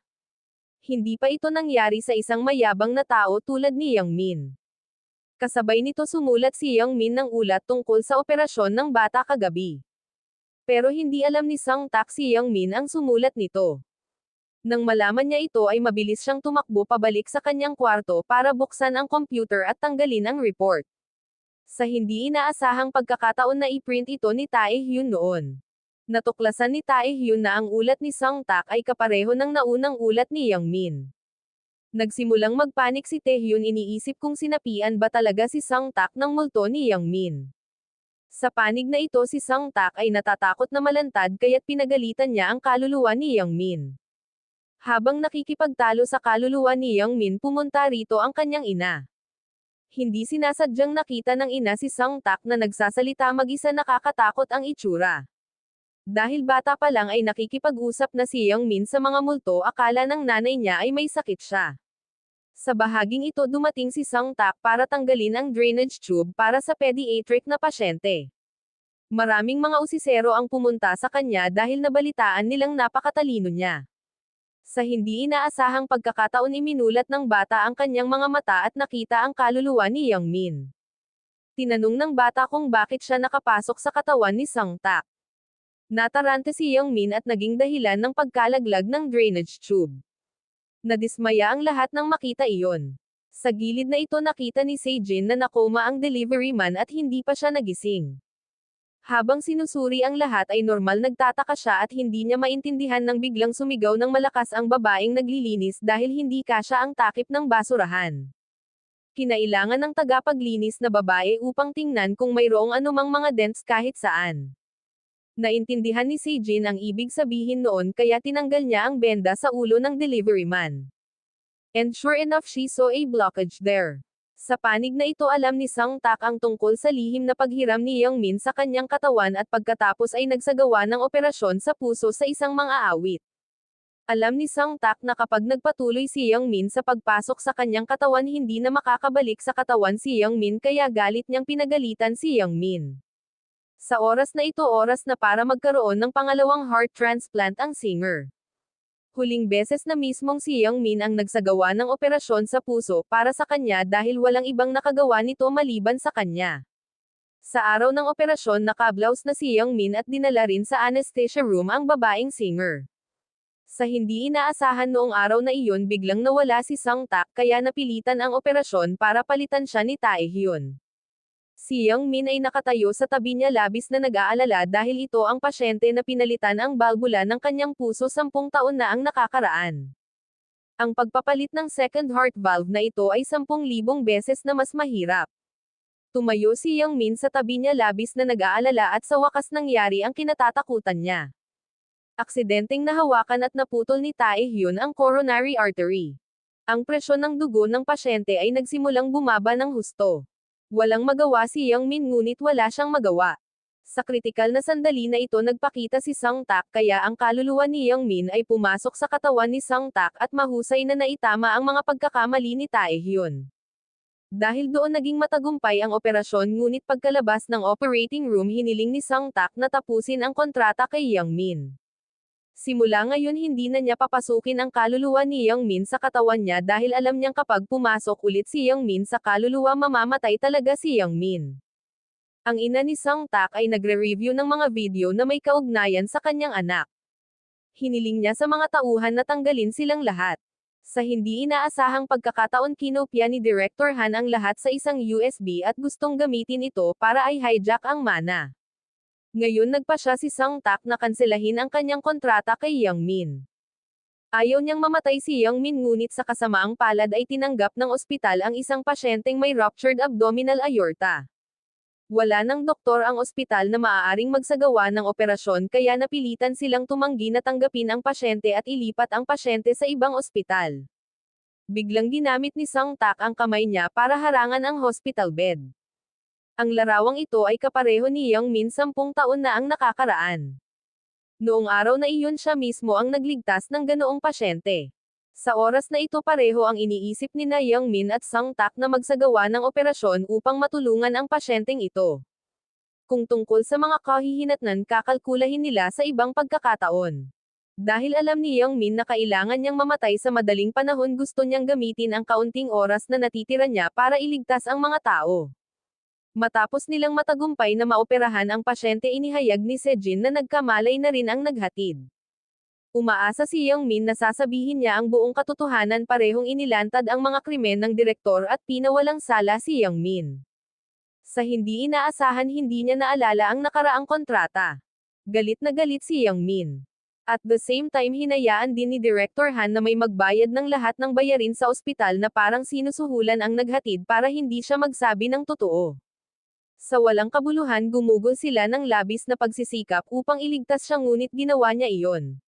Hindi pa ito nangyari sa isang mayabang na tao tulad ni Young Min. Kasabay nito sumulat si Young Min ng ulat tungkol sa operasyon ng bata kagabi. Pero hindi alam ni Sang Tak si Young Min ang sumulat nito. Nang malaman niya ito ay mabilis siyang tumakbo pabalik sa kanyang kwarto para buksan ang computer at tanggalin ang report. Sa hindi inaasahang pagkakataon na i-print ito ni Taehyun noon. Natuklasan ni Taehyun na ang ulat ni Sang Tak ay kapareho ng naunang ulat ni Young Min. Nagsimulang magpanik si Taehyun iniisip kung sinapian ba talaga si Sang Tak ng multo ni Young Min. Sa panig na ito si Sang Tak ay natatakot na malantad kaya't pinagalitan niya ang kaluluwa ni Young Min. Habang nakikipagtalo sa kaluluwa ni Young Min pumunta rito ang kanyang ina. Hindi sinasadyang nakita ng ina si Sang Tak na nagsasalita mag-isa nakakatakot ang itsura. Dahil bata pa lang ay nakikipag-usap na si Young Min sa mga multo akala ng nanay niya ay may sakit siya. Sa bahaging ito dumating si Sang Tak para tanggalin ang drainage tube para sa pediatric na pasyente. Maraming mga usisero ang pumunta sa kanya dahil nabalitaan nilang napakatalino niya. Sa hindi inaasahang pagkakataon iminulat ng bata ang kanyang mga mata at nakita ang kaluluwa ni Young Min. Tinanong ng bata kung bakit siya nakapasok sa katawan ni Sang Tak. Natarante si Young Min at naging dahilan ng pagkalaglag ng drainage tube. Nadismaya ang lahat nang makita iyon. Sa gilid na ito nakita ni Sejin na nakoma ang delivery man at hindi pa siya nagising. Habang sinusuri ang lahat ay normal nagtataka siya at hindi niya maintindihan nang biglang sumigaw ng malakas ang babaeng naglilinis dahil hindi kasya ang takip ng basurahan. Kinailangan ng tagapaglinis na babae upang tingnan kung mayroong anumang mga dents kahit saan. Naintindihan ni Sejin ang ibig sabihin noon kaya tinanggal niya ang benda sa ulo ng delivery man. And sure enough she saw a blockage there. Sa panig na ito alam ni Sang Tak ang tungkol sa lihim na paghiram ni Young Min sa kanyang katawan at pagkatapos ay nagsagawa ng operasyon sa puso sa isang mang-aawit. Alam ni Sang Tak na kapag nagpatuloy si Yang Min sa pagpasok sa kanyang katawan hindi na makakabalik sa katawan si Yang Min kaya galit niyang pinagalitan si Yang Min. Sa oras na ito oras na para magkaroon ng pangalawang heart transplant ang singer. Huling beses na mismong si Yang Min ang nagsagawa ng operasyon sa puso para sa kanya dahil walang ibang nakagawa nito maliban sa kanya. Sa araw ng operasyon nakablaus na si Yang Min at dinala rin sa anesthesia room ang babaeng singer. Sa hindi inaasahan noong araw na iyon biglang nawala si Sang Tak kaya napilitan ang operasyon para palitan siya ni Tae Hyun. Si Yang Min ay nakatayo sa tabi niya labis na nag-aalala dahil ito ang pasyente na pinalitan ang balbula ng kanyang puso 10 taon na ang nakakaraan. Ang pagpapalit ng second heart valve na ito ay 10,000 beses na mas mahirap. Tumayo si Yang Min sa tabi niya labis na nag-aalala at sa wakas nangyari ang kinatatakutan niya. Aksidenteng nahawakan at naputol ni Tae Hyun ang coronary artery. Ang presyon ng dugo ng pasyente ay nagsimulang bumaba ng husto. Walang magawa si Yang Min ngunit wala siyang magawa. Sa kritikal na sandali na ito nagpakita si Sang Tak kaya ang kaluluwa ni Yang Min ay pumasok sa katawan ni Sang Tak at mahusay na naitama ang mga pagkakamali ni Tae Hyun. Dahil doon naging matagumpay ang operasyon ngunit pagkalabas ng operating room hiniling ni Sang Tak na tapusin ang kontrata kay Yang Min. Simula ngayon hindi na niya papasukin ang kaluluwa ni Yang Min sa katawan niya dahil alam niyang kapag pumasok ulit si Yang Min sa kaluluwa mamamatay talaga si Yang Min. Ang ina ni Sang Tak ay nagre-review ng mga video na may kaugnayan sa kanyang anak. Hiniling niya sa mga tauhan na tanggalin silang lahat. Sa hindi inaasahang pagkakataon kinopya ni Director Han ang lahat sa isang USB at gustong gamitin ito para ay hijack ang mana. Ngayon nagpa siya si Sang Tak na kanselahin ang kanyang kontrata kay Yang Min. Ayaw niyang mamatay si Yang Min ngunit sa kasamaang palad ay tinanggap ng ospital ang isang pasyenteng may ruptured abdominal aorta. Wala ng doktor ang ospital na maaaring magsagawa ng operasyon kaya napilitan silang tumanggi na tanggapin ang pasyente at ilipat ang pasyente sa ibang ospital. Biglang ginamit ni Sang Tak ang kamay niya para harangan ang hospital bed. Ang larawang ito ay kapareho ni Yang Min 10 taon na ang nakakaraan. Noong araw na iyon siya mismo ang nagligtas ng ganoong pasyente. Sa oras na ito pareho ang iniisip ni na Yang Min at Sang Tak na magsagawa ng operasyon upang matulungan ang pasyenteng ito. Kung tungkol sa mga kahihinatnan kakalkulahin nila sa ibang pagkakataon. Dahil alam ni Yang Min na kailangan niyang mamatay sa madaling panahon gusto niyang gamitin ang kaunting oras na natitira niya para iligtas ang mga tao. Matapos nilang matagumpay na maoperahan ang pasyente inihayag ni Sejin na nagkamalay na rin ang naghatid. Umaasa si Yang Min na sasabihin niya ang buong katotohanan parehong inilantad ang mga krimen ng direktor at pinawalang sala si Yang Min. Sa hindi inaasahan hindi niya naalala ang nakaraang kontrata. Galit na galit si Yang Min. At the same time hinayaan din ni Director Han na may magbayad ng lahat ng bayarin sa ospital na parang sinusuhulan ang naghatid para hindi siya magsabi ng totoo. Sa walang kabuluhan gumugol sila ng labis na pagsisikap upang iligtas siya ngunit ginawa niya iyon.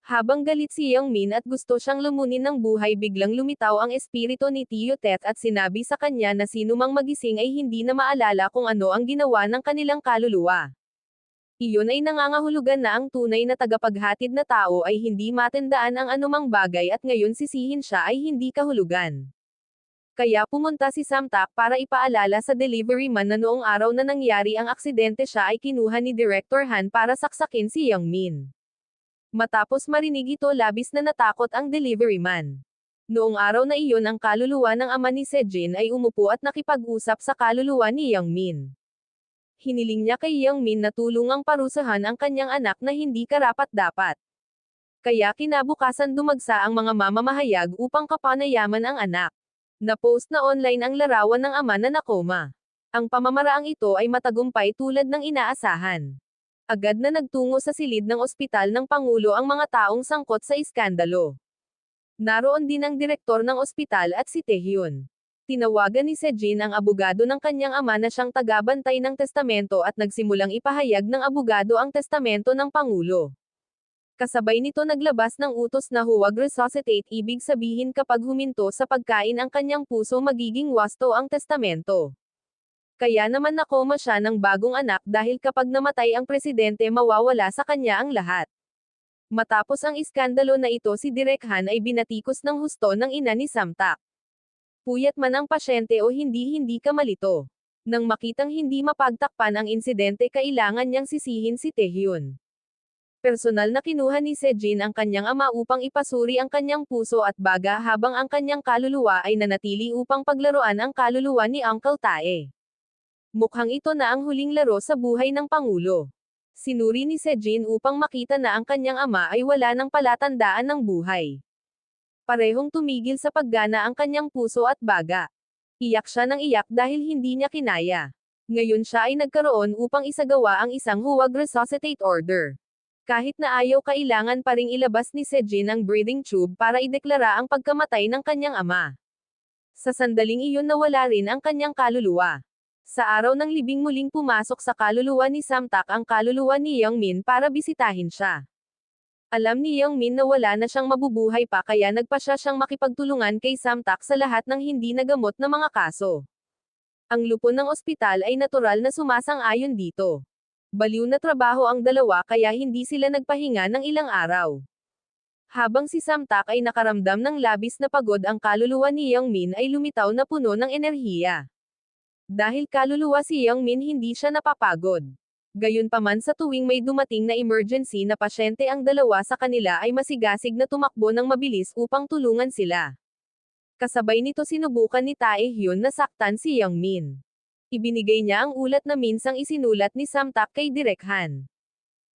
Habang galit si Yang Min at gusto siyang lumunin ng buhay biglang lumitaw ang espiritu ni Tio Tet at sinabi sa kanya na sinumang magising ay hindi na maalala kung ano ang ginawa ng kanilang kaluluwa. Iyon ay nangangahulugan na ang tunay na tagapaghatid na tao ay hindi matandaan ang anumang bagay at ngayon sisihin siya ay hindi kahulugan. Kaya pumunta si Sang Tak para ipaalala sa delivery man na noong araw na nangyari ang aksidente siya ay kinuha ni Director Han para saksakin si Yang Min. Matapos marinig ito labis na natakot ang delivery man. Noong araw na iyon ang kaluluwa ng ama ni Sejin ay umupo at nakipag-usap sa kaluluwa ni Yang Min. Hiniling niya kay Yang Min na tulungang parusahan ang kanyang anak na hindi karapat-dapat. Kaya kinabukasan dumagsa ang mga mamamahayag upang kapanayaman ang anak. Na-post na online ang larawan ng ama na nakoma. Ang pamamaraang ito ay matagumpay tulad ng inaasahan. Agad na nagtungo sa silid ng ospital ng Pangulo ang mga taong sangkot sa iskandalo. Naroon din ang direktor ng ospital at si Taehyun. Tinawagan ni Sejin ang abogado ng kanyang ama na siyang tagabantay ng testamento at nagsimulang ipahayag ng abogado ang testamento ng Pangulo. Kasabay nito naglabas ng utos na huwag resuscitate ibig sabihin kapag huminto sa pagkain ang kanyang puso magiging wasto ang testamento. Kaya naman nakoma siya ng bagong anak dahil kapag namatay ang presidente mawawala sa kanya ang lahat. Matapos ang iskandalo na ito si Direk Han ay binatikos ng husto ng ina ni Samtak. Puyat man ang pasyente o hindi ka malito. Nang makitang hindi mapagtakpan ang insidente kailangan niyang sisihin si Taehyun. Personal na kinuha ni Sejin ang kanyang ama upang ipasuri ang kanyang puso at baga habang ang kanyang kaluluwa ay nanatili upang paglaruan ang kaluluwa ni Uncle Tae. Mukhang ito na ang huling laro sa buhay ng Pangulo. Sinuri ni Sejin upang makita na ang kanyang ama ay wala ng palatandaan ng buhay. Parehong tumigil sa paggana ang kanyang puso at baga. Iyak siya ng iyak dahil hindi niya kinaya. Ngayon siya ay nagkaroon upang isagawa ang isang huwag resuscitate order. Kahit na ayaw kailangan pa ring ilabas ni Sejin ang breathing tube para ideklara ang pagkamatay ng kanyang ama. Sa sandaling iyon nawala rin ang kanyang kaluluwa. Sa araw ng libing muling pumasok sa kaluluwa ni Samtak ang kaluluwa ni Youngmin para bisitahin siya. Alam ni Youngmin na wala na siyang mabubuhay pa kaya nagpasya siyang makipagtulungan kay Samtak sa lahat ng hindi nagamot na mga kaso. Ang lupon ng ospital ay natural na sumasang-ayon dito. Baliw na trabaho ang dalawa kaya hindi sila nagpahinga ng ilang araw. Habang si Samtak ay nakaramdam ng labis na pagod ang kaluluwa ni Youngmin ay lumitaw na puno ng enerhiya. Dahil kaluluwa si Youngmin hindi siya napapagod. Gayunpaman sa tuwing may dumating na emergency na pasyente ang dalawa sa kanila ay masigasig na tumakbo ng mabilis upang tulungan sila. Kasabay nito sinubukan ni Taehyun na saktan si Youngmin. Ibinigay niya ang ulat na minsang isinulat ni Samtak kay Direk Han.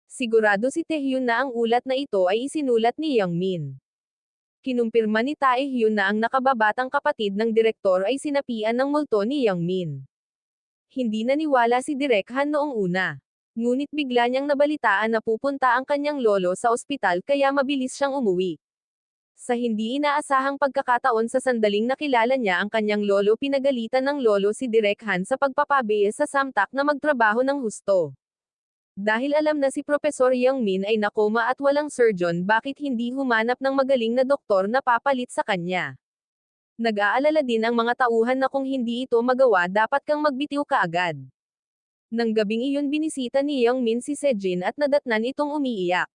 Sigurado si Taehyun na ang ulat na ito ay isinulat ni Youngmin. Kinumpirma ni Taehyun na ang nakababatang kapatid ng direktor ay sinapian ng multo ni Youngmin. Hindi naniwala si Direk Han noong una. Ngunit bigla niyang nabalitaan na pupunta ang kanyang lolo sa ospital kaya mabilis siyang umuwi. Sa hindi inaasahang pagkakataon sa sandaling nakilala niya ang kanyang lolo pinagalitan ng lolo si Direk Han sa pagpapabiya sa Samtak na magtrabaho ng husto. Dahil alam na si Professor Youngmin ay nakoma at walang surgeon bakit hindi humanap ng magaling na doktor na papalit sa kanya. Nag-aalala din ang mga tauhan na kung hindi ito magawa dapat kang magbitiw kaagad. Nang gabing iyon binisita ni Youngmin si Sejin at nadatnan itong umiiyak.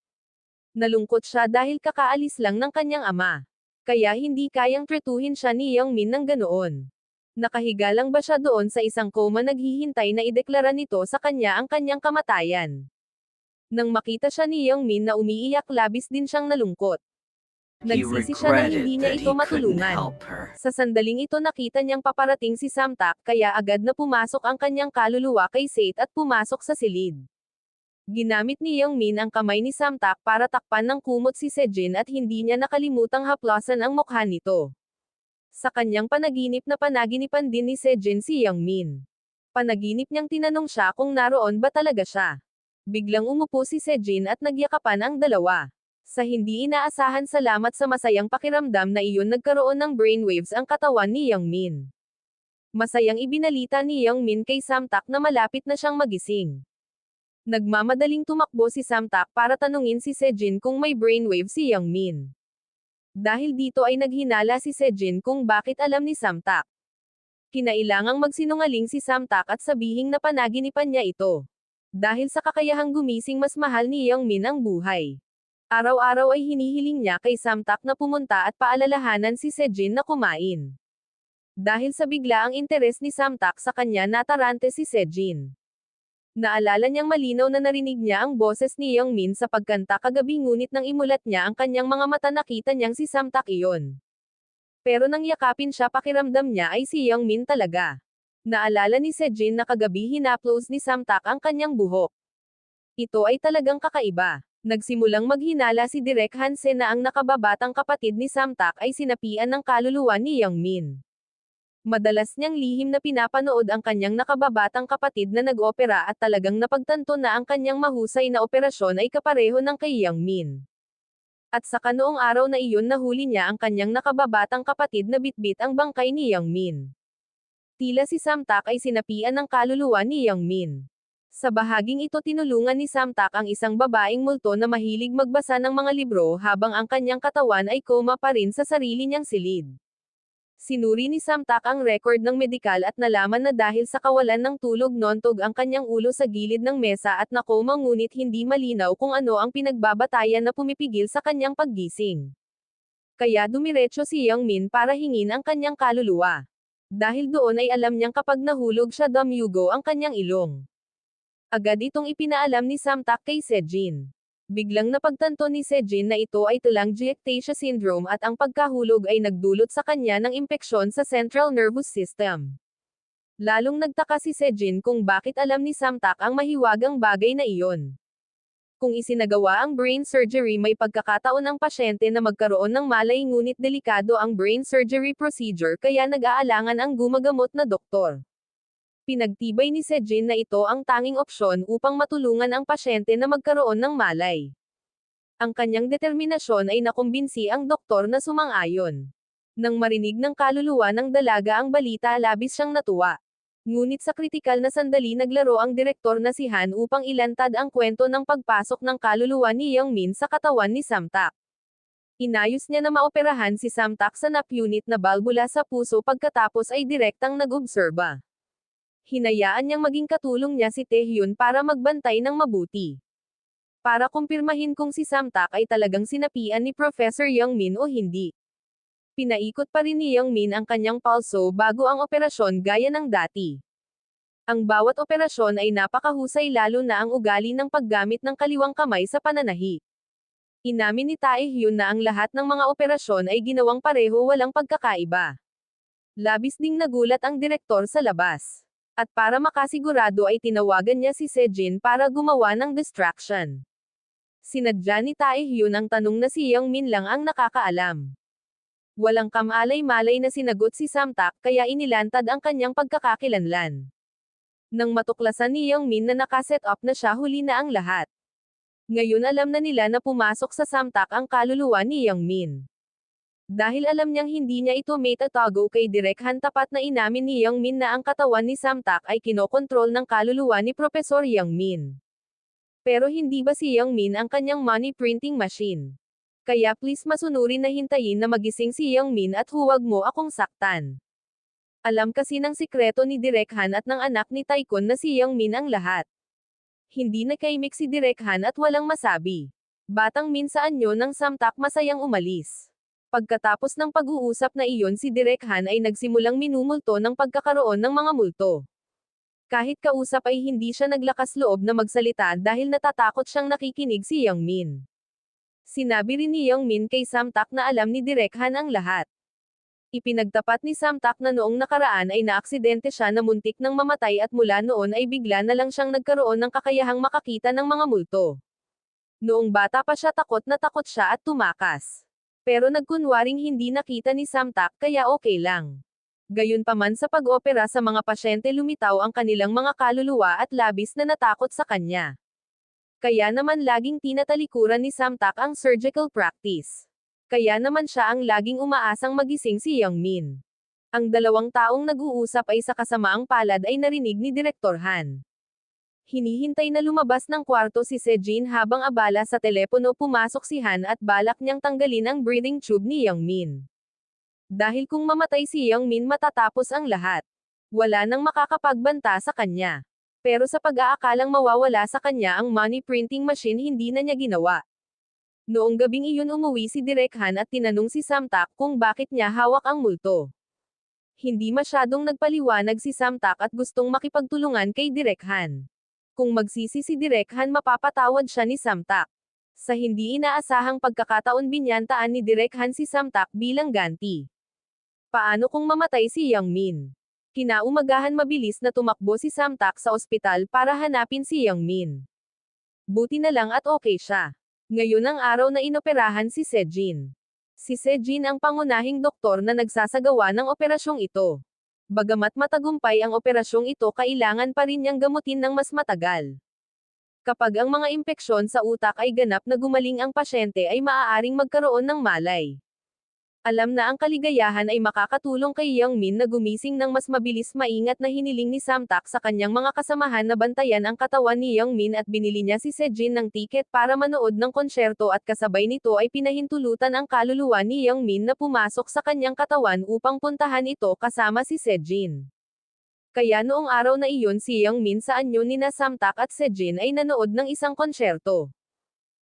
Nalungkot siya dahil kakaalis lang ng kanyang ama. Kaya hindi kayang tretuhin siya ni Youngmin ng ganoon. Nakahiga lang ba siya doon sa isang koma naghihintay na ideklara nito sa kanya ang kanyang kamatayan. Nang makita siya ni Youngmin na umiiyak labis din siyang nalungkot. Nagsisi siya na hindi niya ito matulungan. Sa sandaling ito nakita niyang paparating si Samtak kaya agad na pumasok ang kanyang kaluluwa kay Seth at pumasok sa silid. Ginamit ni Youngmin ang kamay ni Samtak para takpan ng kumot si Sejin at hindi niya nakalimutang haplasan ang mukha nito. Sa kanyang panaginip na panaginipan din ni Sejin si Youngmin. Panaginip niyang tinanong siya kung naroon ba talaga siya. Biglang umupo si Sejin at nagyakapan ang dalawa. Sa hindi inaasahan salamat sa masayang pakiramdam na iyon nagkaroon ng brainwaves ang katawan ni Youngmin. Masayang ibinalita ni Youngmin kay Samtak na malapit na siyang magising. Nagmamadaling tumakbo si Samtak para tanungin si Sejin kung may brainwave si Youngmin. Dahil dito ay naghinala si Sejin kung bakit alam ni Samtak. Kinailangang magsinungaling si Samtak at sabihing na panaginipan niya ito. Dahil sa kakayahang gumising mas mahal ni Youngmin ang buhay. Araw-araw ay hinihiling niya kay Samtak na pumunta at paalalahanan si Sejin na kumain. Dahil sa biglaang interes ni Samtak sa kanya natarante si Sejin. Naalala niyang malinaw na narinig niya ang boses ni Youngmin sa pagkanta kagabi ngunit nang imulat niya ang kanyang mga mata nakita niyang si Samtak iyon. Pero nang yakapin siya pakiramdam niya ay si Youngmin talaga. Naalala ni Sejin na kagabi hinaplos ni Samtak ang kanyang buhok. Ito ay talagang kakaiba. Nagsimulang maghinala si Direk Hansen na ang nakababatang kapatid ni Samtak ay sinapian ng kaluluwa ni Youngmin. Madalas niyang lihim na pinapanood ang kanyang nakababatang kapatid na nag-opera at talagang napagtanto na ang kanyang mahusay na operasyon ay kapareho ng kay Youngmin. At saka noong araw na iyon nahuli niya ang kanyang nakababatang kapatid na bitbit ang bangkay ni Youngmin. Tila si Samtak ay sinapian ng kaluluwa ni Youngmin. Sa bahaging ito tinulungan ni Samtak ang isang babaeng multo na mahilig magbasa ng mga libro habang ang kanyang katawan ay koma pa rin sa sarili niyang silid. Sinuri ni Samtak ang record ng medikal at nalaman na dahil sa kawalan ng tulog nontog ang kanyang ulo sa gilid ng mesa at nakoma ngunit hindi malinaw kung ano ang pinagbabatayan na pumipigil sa kanyang paggising. Kaya dumiretso si Young Min para hingin ang kanyang kaluluwa. Dahil doon ay alam niyang kapag nahulog siya damyugo ang kanyang ilong. Agad itong ipinaalam ni Samtak kay Sejin. Biglang napagtanto ni Sejin na ito ay telangiectasia syndrome at ang pagkahulog ay nagdulot sa kanya ng impeksyon sa central nervous system. Lalong nagtaka si Sejin kung bakit alam ni Samtak ang mahiwagang bagay na iyon. Kung isinagawa ang brain surgery may pagkakataon ang pasyente na magkaroon ng malay ngunit delikado ang brain surgery procedure kaya nag-aalangan ang gumagamot na doktor. Pinagtibay ni Sejin na ito ang tanging opsyon upang matulungan ang pasyente na magkaroon ng malay. Ang kanyang determinasyon ay nakumbinsi ang doktor na sumang-ayon. Nang marinig ng kaluluwa ng dalaga ang balita labis siyang natuwa. Ngunit sa kritikal na sandali naglaro ang direktor na si Han upang ilantad ang kwento ng pagpasok ng kaluluwa ni Young Min sa katawan ni Samtak. Inayos niya na maoperahan si Samtak sa napunit na balbula sa puso pagkatapos ay direktang nag-obserba. Hinayaan niyang maging katulong niya si Taehyun para magbantay ng mabuti. Para kumpirmahin kung si Samtak ay talagang sinapian ni Professor Young Min o hindi. Pinaikot pa rin ni Young Min ang kanyang palso bago ang operasyon gaya ng dati. Ang bawat operasyon ay napakahusay lalo na ang ugali ng paggamit ng kaliwang kamay sa pananahi. Inamin ni Taehyun na ang lahat ng mga operasyon ay ginawang pareho walang pagkakaiba. Labis ding nagulat ang direktor sa labas. At para makasigurado ay tinawagan niya si Sejin para gumawa ng distraction. Sinadya ni Taehyun ang tanong na si Young Min lang ang nakakaalam. Walang kamalay-malay na sinagot si Samtak kaya inilantad ang kanyang pagkakakilanlan. Nang matuklasan ni Young Min na nakaset up na siya huli na ang lahat. Ngayon alam na nila na pumasok sa Samtak ang kaluluwa ni Young Min. Dahil alam niyang hindi niya ito may tatago kay Direk Han tapat na inamin ni Young Min na ang katawan ni Samtak ay kinokontrol ng kaluluwa ni Professor Young Min. Pero hindi ba si Young Min ang kanyang money printing machine? Kaya please masunurin na hintayin na magising si Young Min at huwag mo akong saktan. Alam kasi ng sikreto ni Direk Han at ng anak ni Taikon na si Young Min ang lahat. Hindi nakaimik si Direk Han at walang masabi. Batang Min sa anyo ng Samtak masayang umalis. Pagkatapos ng pag-uusap na iyon si Direk Han ay nagsimulang minumulto ng pagkakaroon ng mga multo. Kahit kausap ay hindi siya naglakas loob na magsalita dahil natatakot siyang nakikinig si Young Min. Sinabi rin ni Young Min kay Samtak na alam ni Direk Han ang lahat. Ipinagtapat ni Samtak na noong nakaraan ay naaksidente siya na muntik ng mamatay at mula noon ay bigla na lang siyang nagkaroon ng kakayahang makakita ng mga multo. Noong bata pa siya takot siya at tumakas. Pero nagkunwaring hindi nakita ni Samtak kaya okay lang. Gayunpaman sa pag-opera sa mga pasyente lumitaw ang kanilang mga kaluluwa at labis na natakot sa kanya. Kaya naman laging tinatalikuran ni Samtak ang surgical practice. Kaya naman siya ang laging umaasang magising si Young Min. Ang dalawang taong nag-uusap ay sa kasamaang palad ay narinig ni Direktor Han. Hinihintay na lumabas ng kwarto si Sejin habang abala sa telepono pumasok si Han at balak niyang tanggalin ang breathing tube ni Young Min. Dahil kung mamatay si Young Min matatapos ang lahat. Wala nang makakapagbanta sa kanya. Pero sa pag-aakalang mawawala sa kanya ang money printing machine hindi na niya ginawa. Noong gabing iyon umuwi si Direk Han at tinanong si Samtak kung bakit niya hawak ang multo. Hindi masyadong nagpaliwanag si Samtak at gustong makipagtulungan kay Direk Han. Kung magsisi si Direk Han mapapatawad siya ni Samtak. Sa hindi inaasahang pagkakataon binyantaan ni Direk Han si Samtak bilang ganti. Paano kung mamatay si Young Min? Kinaumagahan mabilis na tumakbo si Samtak sa ospital para hanapin si Young Min. Buti na lang at okay siya. Ngayon ang araw na inoperahan si Sejin. Si Sejin ang pangunahing doktor na nagsasagawa ng operasyong ito. Bagamat matagumpay ang operasyong ito kailangan pa rin niyang gamutin ng mas matagal. Kapag ang mga impeksyon sa utak ay ganap na gumaling ang pasyente ay maaaring magkaroon ng malay. Alam na ang kaligayahan ay makakatulong kay Yang Min na gumising ng mas mabilis, maingat na hiniling ni Samtak sa kanyang mga kasamahan na bantayan ang katawan ni Yang Min at binili niya si Sejin ng tiket para manood ng konsyerto at kasabay nito ay pinahintulutan ang kaluluwa ni Yang Min na pumasok sa kanyang katawan upang puntahan ito kasama si Sejin. Kaya noong araw na iyon si Yang Min sa anyo nina Samtak at Sejin ay nanood ng isang konsyerto.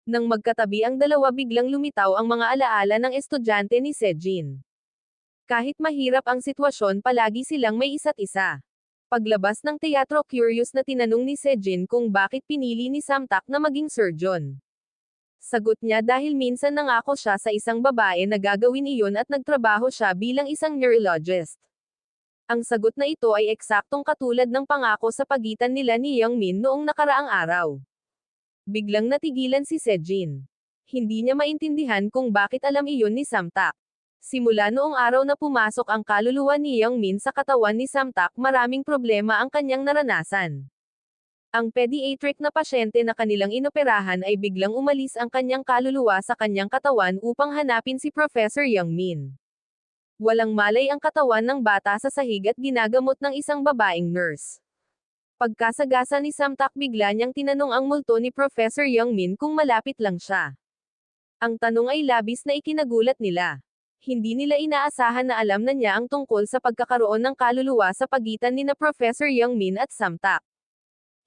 Nang magkatabi ang dalawa biglang lumitaw ang mga alaala ng estudyante ni Sejin. Kahit mahirap ang sitwasyon palagi silang may isa't isa. Paglabas ng teatro curious na tinanong ni Sejin kung bakit pinili ni Samtak na maging surgeon. Sagot niya dahil minsan nangako siya sa isang babae na gagawin iyon at nagtrabaho siya bilang isang neurologist. Ang sagot na ito ay eksaktong katulad ng pangako sa pagitan nila ni Yang Min noong nakaraang araw. Biglang natigilan si Sejin. Hindi niya maintindihan kung bakit alam iyon ni Samtak. Simula noong araw na pumasok ang kaluluwa ni Yang Min sa katawan ni Samtak, maraming problema ang kanyang naranasan. Ang pediatric na pasyente na kanilang inoperahan ay biglang umalis ang kanyang kaluluwa sa kanyang katawan upang hanapin si Professor Yang Min. Walang malay ang katawan ng bata sa sahig at ginagamot ng isang babaeng nurse. Pagkasagasa ni Samtak, bigla niyang tinanong ang multo ni Professor Yang Min kung malapit lang siya. Ang tanong ay labis na ikinagulat nila. Hindi nila inaasahan na alam na niya ang tungkol sa pagkakaroon ng kaluluwa sa pagitan ni na Professor Yang Min at Samtak.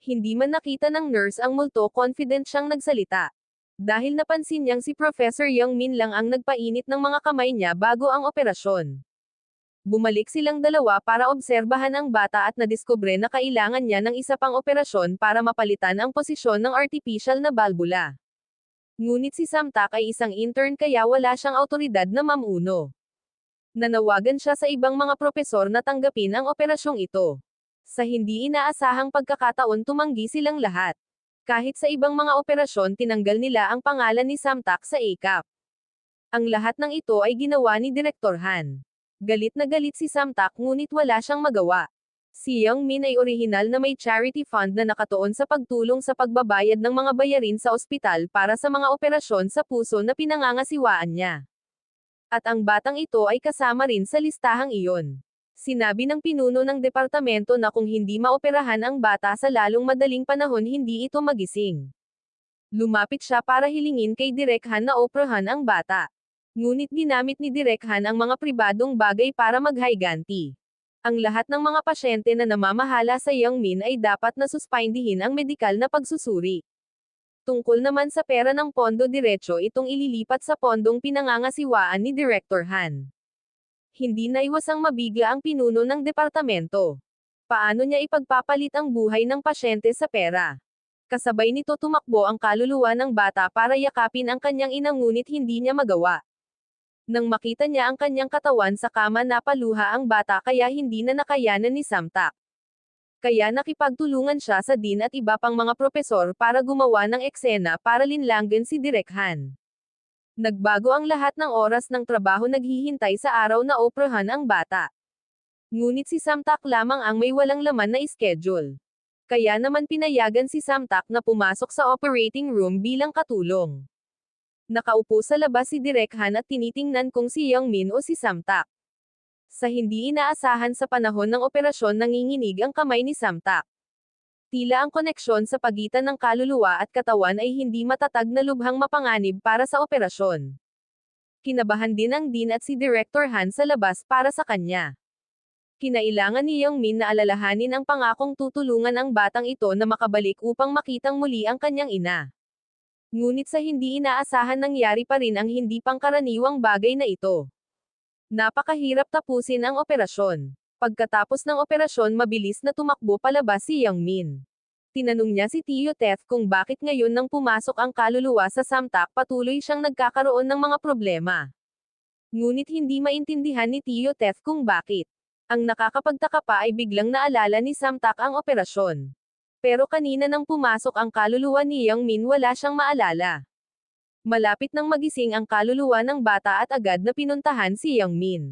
Hindi man nakita ng nurse ang multo, confident siyang nagsalita. Dahil napansin niyang si Professor Yang Min lang ang nagpainit ng mga kamay niya bago ang operasyon. Bumalik silang dalawa para obserbahan ang bata at nadiskubre na kailangan niya ng isa pang operasyon para mapalitan ang posisyon ng artificial na balbula. Ngunit si Samtak ay isang intern kaya wala siyang autoridad na mamuno. Nanawagan siya sa ibang mga propesor na tanggapin ang operasyong ito. Sa hindi inaasahang pagkakataon, tumanggi silang lahat. Kahit sa ibang mga operasyon tinanggal nila ang pangalan ni Samtak sa ACAP. Ang lahat ng ito ay ginawa ni Direktor Han. Galit na galit si Samtak ngunit wala siyang magawa. Si Yang Min ay orihinal na may charity fund na nakatuon sa pagtulong sa pagbabayad ng mga bayarin sa ospital para sa mga operasyon sa puso na pinangangasiwaan niya. At ang batang ito ay kasama rin sa listahang iyon. Sinabi ng pinuno ng departamento na kung hindi maoperahan ang bata sa lalong madaling panahon, hindi ito magising. Lumapit siya para hilingin kay Direk Han na operahan ang bata. Ngunit ginamit ni Direk Han ang mga pribadong bagay para maghiganti. Ang lahat ng mga pasyente na namamahala sa Yang Min ay dapat na suspindihin ang medikal na pagsusuri. Tungkol naman sa pera ng pondo, diretso itong ililipat sa pondong pinangangasiwaan ni Director Han. Hindi naiwasang mabigla ang pinuno ng departamento. Paano niya ipagpapalit ang buhay ng pasyente sa pera? Kasabay nito tumakbo ang kaluluwa ng bata para yakapin ang kanyang ina, ngunit hindi niya magawa. Nang makita niya ang kanyang katawan sa kama, napaluha ang bata kaya hindi na nakayanan ni Samtak. Kaya nakipagtulungan siya sa dean at iba pang mga propesor para gumawa ng eksena para linlanggan si Direk Han. Nagbago ang lahat ng oras ng trabaho, naghihintay sa araw na operahan ang bata. Ngunit si Samtak lamang ang may walang laman na schedule. Kaya naman pinayagan si Samtak na pumasok sa operating room bilang katulong. Nakaupo sa labas si Direk Han at tinitingnan kung si Yang Min o si Samtak. Sa hindi inaasahan sa panahon ng operasyon, nanginginig ang kamay ni Samtak. Tila ang koneksyon sa pagitan ng kaluluwa at katawan ay hindi matatag na lubhang mapanganib para sa operasyon. Kinabahan din ang dean at si Director Han sa labas para sa kanya. Kinailangan ni Yang Min na alalahanin ang pangakong tutulungan ang batang ito na makabalik upang makitang muli ang kanyang ina. Ngunit sa hindi inaasahan, nangyari pa rin ang hindi pangkaraniwang bagay na ito. Napakahirap tapusin ang operasyon. Pagkatapos ng operasyon, mabilis na tumakbo palabas si Yang Min. Tinanong niya si Tio Teth kung bakit ngayon nang pumasok ang kaluluwa sa Samtak, patuloy siyang nagkakaroon ng mga problema. Ngunit hindi maintindihan ni Tio Teth kung bakit. Ang nakakapagtaka pa ay biglang naalala ni Samtak ang operasyon. Pero kanina nang pumasok ang kaluluwa ni Yang Min, wala siyang maalala. Malapit nang magising ang kaluluwa ng bata at agad na pinuntahan si Yang Min.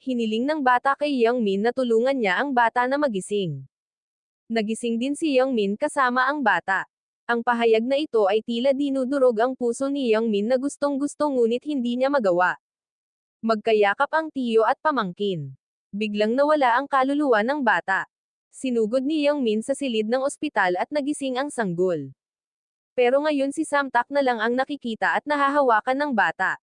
Hiniling ng bata kay Yang Min na tulungan niya ang bata na magising. Nagising din si Yang Min kasama ang bata. Ang pahayag na ito ay tila dinudurog ang puso ni Yang Min na gustong-gusto ngunit hindi niya magawa. Magkayakap ang tiyo at pamangkin. Biglang nawala ang kaluluwa ng bata. Sinugod ni Young Min sa silid ng ospital at nagising ang sanggol. Pero ngayon si Samtak na lang ang nakikita at nahahawakan ng bata.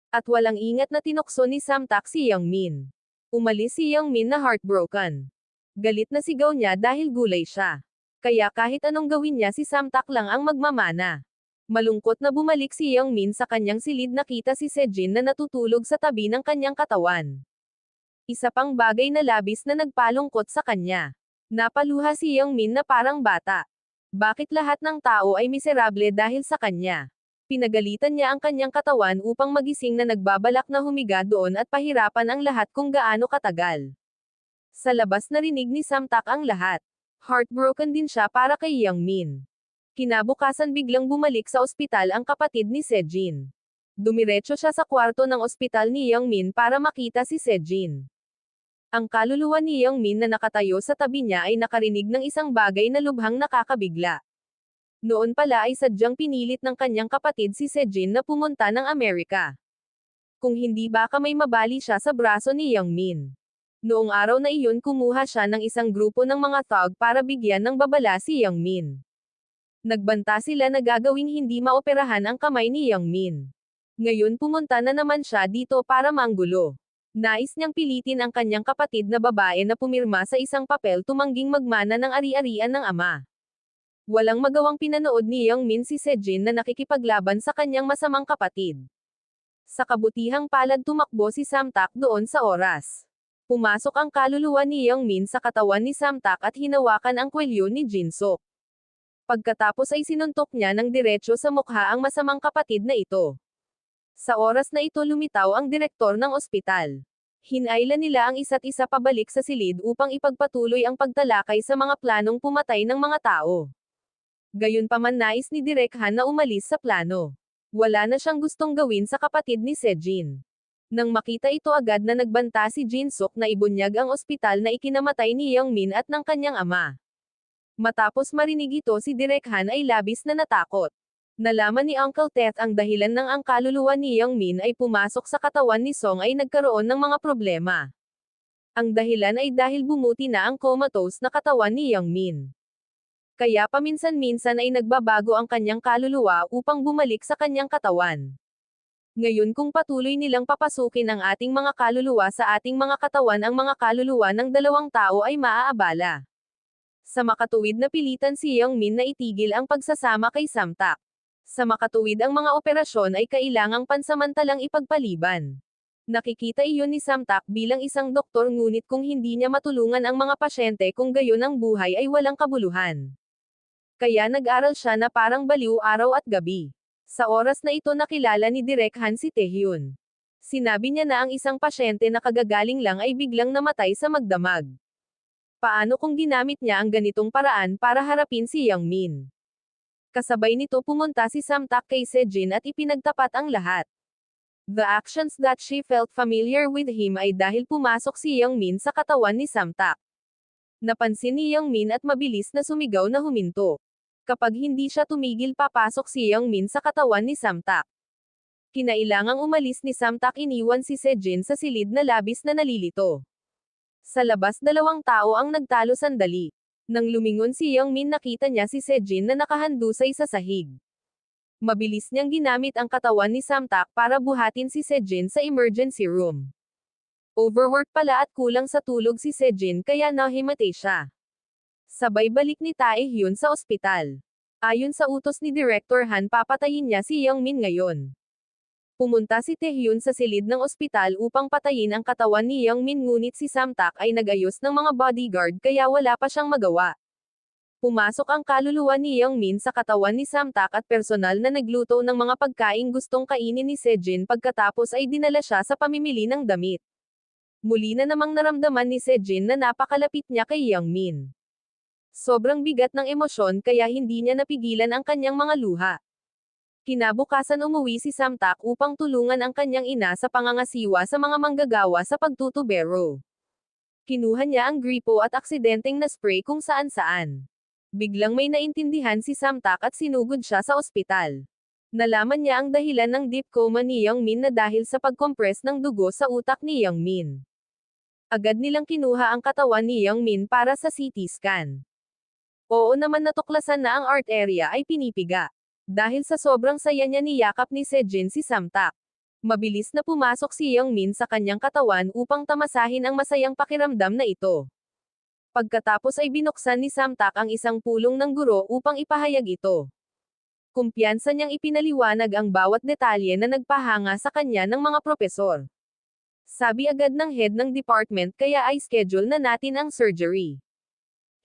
At walang ingat na tinukso ni Samtak si Young Min. Umalis si Young Min na heartbroken. Galit na sigaw niya dahil gulay siya. Kaya kahit anong gawin niya si Samtak lang ang magmamana. Malungkot na bumalik si Young Min sa kanyang silid, nakita si Sejin na natutulog sa tabi ng kanyang katawan. Isa pang bagay na labis na nagpalungkot sa kanya. Napaluha si Young Min na parang bata. Bakit lahat ng tao ay miserable dahil sa kanya? Pinagalitan niya ang kanyang katawan upang magising na nagbabalak na humiga doon at pahirapan ang lahat kung gaano katagal. Sa labas narinig ni Samtak ang lahat. Heartbroken din siya para kay Young Min. Kinabukasan biglang bumalik sa ospital ang kapatid ni Sejin. Dumiretso siya sa kwarto ng ospital ni Young Min para makita si Sejin. Ang kaluluwa ni Young Min na nakatayo sa tabi niya ay nakarinig ng isang bagay na lubhang nakakabigla. Noon pala ay sadyang pinilit ng kanyang kapatid si Sejin na pumunta ng Amerika. Kung hindi baka may mabali siya sa braso ni Young Min. Noong araw na iyon kumuha siya ng isang grupo ng mga thug para bigyan ng babala si Young Min. Nagbanta sila na gagawing hindi maoperahan ang kamay ni Young Min. Ngayon pumunta na naman siya dito para manggulo. Nais niyang pilitin ang kanyang kapatid na babae na pumirma sa isang papel tumangging magmana ng ari-arian ng ama. Walang magawang pinanood ni Young Min si Sejin na nakikipaglaban sa kanyang masamang kapatid. Sa kabutihang palad tumakbo si Samtak doon sa oras. Pumasok ang kaluluwa ni Young Min sa katawan ni Samtak at hinawakan ang kwelyo ni Jinsuk. Pagkatapos ay sinuntok niya ng diretsyo sa mukha ang masamang kapatid na ito. Sa oras na ito lumitaw ang direktor ng ospital. Hinailan nila ang isa't isa pabalik sa silid upang ipagpatuloy ang pagtalakay sa mga planong pumatay ng mga tao. Gayunpaman nais ni Direk Han na umalis sa plano. Wala na siyang gustong gawin sa kapatid ni Sejin. Nang makita ito agad na nagbanta si Jinsuk na ibunyag ang ospital na ikinamatay ni Young Min at ng kanyang ama. Matapos marinig ito si Direk Han ay labis na natakot. Nalaman ni Uncle Tet ang dahilan ng ang kaluluwa ni Young Min ay pumasok sa katawan ni Song ay nagkaroon ng mga problema. Ang dahilan ay dahil bumuti na ang comatose na katawan ni Young Min. Kaya paminsan-minsan ay nagbabago ang kanyang kaluluwa upang bumalik sa kanyang katawan. Ngayon kung patuloy nilang papasukin ang ating mga kaluluwa sa ating mga katawan, ang mga kaluluwa ng dalawang tao ay maaabala. Sa makatuwid na pilitan si Young Min na itigil ang pagsasama kay Samtak. Sa makatuwid ang mga operasyon ay kailangang pansamantalang ipagpaliban. Nakikita iyon ni Samtak bilang isang doktor, ngunit kung hindi niya matulungan ang mga pasyente kung gayon ang buhay ay walang kabuluhan. Kaya nag-aral siya na parang baliw araw at gabi. Sa oras na ito nakilala ni Direk Han si Taehyun. Sinabi niya na ang isang pasyente na kagagaling lang ay biglang namatay sa magdamag. Paano kung ginamit niya ang ganitong paraan para harapin si Young Min? Kasabay nito pumunta si Samtak kay Sejin at ipinagtapat ang lahat. The actions that she felt familiar with him ay dahil pumasok si Young Min sa katawan ni Samtak. Napansin ni Young Min at mabilis na sumigaw na huminto. Kapag hindi siya tumigil papasok si Young Min sa katawan ni Samtak. Kinailangang umalis ni Samtak, iniwan si Sejin sa silid na labis na nalilito. Sa labas dalawang tao ang nagtalo sandali. Nang lumingon si Young Min nakita niya si Sejin na nakahandusay sa sahig. Mabilis niyang ginamit ang katawan ni Samtak para buhatin si Sejin sa emergency room. Overworked pala at kulang sa tulog si Sejin kaya nahimatay siya. Sabay balik ni Taehyun sa ospital. Ayon sa utos ni Director Han, papatayin niya si Young Min ngayon. Pumunta si Taehyun sa silid ng ospital upang patayin ang katawan ni Young Min, ngunit si Samtak ay nagayos ng mga bodyguard kaya wala pa siyang magawa. Pumasok ang kaluluwa ni Young Min sa katawan ni Samtak at personal na nagluto ng mga pagkaing gustong kainin ni Sejin, pagkatapos ay dinala siya sa pamimili ng damit. Muli na namang naramdaman ni Sejin na napakalapit niya kay Young Min. Sobrang bigat ng emosyon kaya hindi niya napigilan ang kanyang mga luha. Kinabukasan umuwi si Samtak upang tulungan ang kanyang ina sa pangangasiwa sa mga manggagawa sa pagtutubero. Kinuha niya ang gripo at aksidenteng na spray kung saan-saan. Biglang may naintindihan si Samtak at sinugod siya sa ospital. Nalaman niya ang dahilan ng deep coma ni Young Min na dahil sa pagkompres ng dugo sa utak ni Young Min. Agad nilang kinuha ang katawan ni Young Min para sa CT scan. Oo naman, natuklasan na ang arterya ay pinipiga. Dahil sa sobrang saya niya niyakap ni Sejin si Samtak. Mabilis na pumasok si Young Min sa kanyang katawan upang tamasahin ang masayang pakiramdam na ito. Pagkatapos ay binuksan ni Samtak ang isang pulong ng guro upang ipahayag ito. Kumpiyansa niyang ipinaliwanag ang bawat detalye na nagpahanga sa kanya ng mga propesor. Sabi agad ng head ng department, kaya ay schedule na natin ang surgery.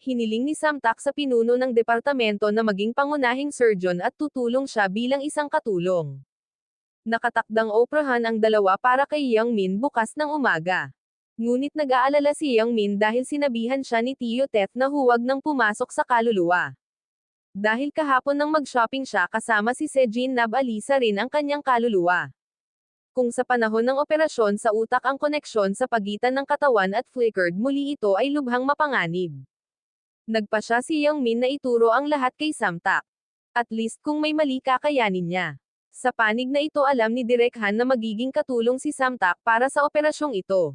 Hiniling ni Samtak sa pinuno ng departamento na maging pangunahing surgeon at tutulong siya bilang isang katulong. Nakatakdang operahan ang dalawa para kay Young Min bukas ng umaga. Ngunit nag-aalala si Young Min dahil sinabihan siya ni Tio Tet na huwag nang pumasok sa kaluluwa. Dahil kahapon nang mag-shopping siya kasama si Sejin, nabalisa rin ang kanyang kaluluwa. Kung sa panahon ng operasyon sa utak ang koneksyon sa pagitan ng katawan at flickered, muli ito ay lubhang mapanganib. Nagpasya si Young Min na ituro ang lahat kay Samtak. At least kung may mali kakayanin niya. Sa panig na ito, alam ni Direk Han na magiging katulong si Samtak para sa operasyong ito.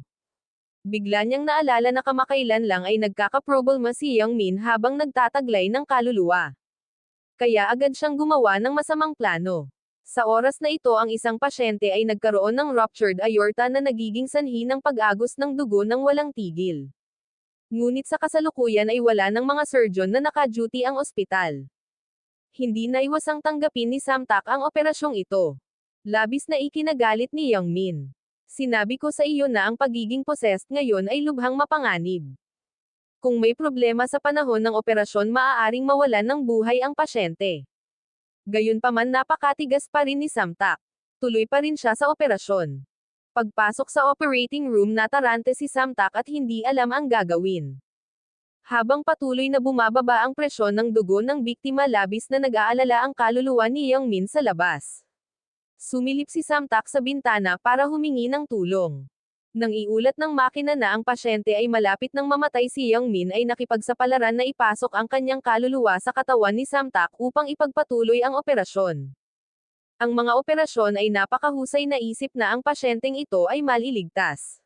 Bigla niyang naalala na kamakailan lang ay nagkakaproblema si Young Min habang nagtataglay ng kaluluwa. Kaya agad siyang gumawa ng masamang plano. Sa oras na ito, ang isang pasyente ay nagkaroon ng ruptured aorta na nagiging sanhi ng pag-agos ng dugo ng walang tigil. Ngunit sa kasalukuyan ay wala ng mga surgeon na naka-duty ang ospital. Hindi naiwasang tanggapin ni Samtak ang operasyong ito. Labis na ikinagalit ni Young Min. Sinabi ko sa iyo na ang pagiging possessed ngayon ay lubhang mapanganib. Kung may problema sa panahon ng operasyon, maaaring mawalan ng buhay ang pasyente. Gayunpaman, napakatigas pa rin ni Samtak. Tuloy pa rin siya sa operasyon. Pagpasok sa operating room, natarante si Samtak at hindi alam ang gagawin. Habang patuloy na bumababa ang presyon ng dugo ng biktima, labis na nag-aalala ang kaluluwa ni Young Min sa labas. Sumilip si Samtak sa bintana para humingi ng tulong. Nang iulat ng makina na ang pasyente ay malapit nang mamatay, si Young Min ay nakipagsapalaran na ipasok ang kanyang kaluluwa sa katawan ni Samtak upang ipagpatuloy ang operasyon. Ang mga operasyon ay napakahusay, na isip na ang pasyenteng ito ay maliligtas.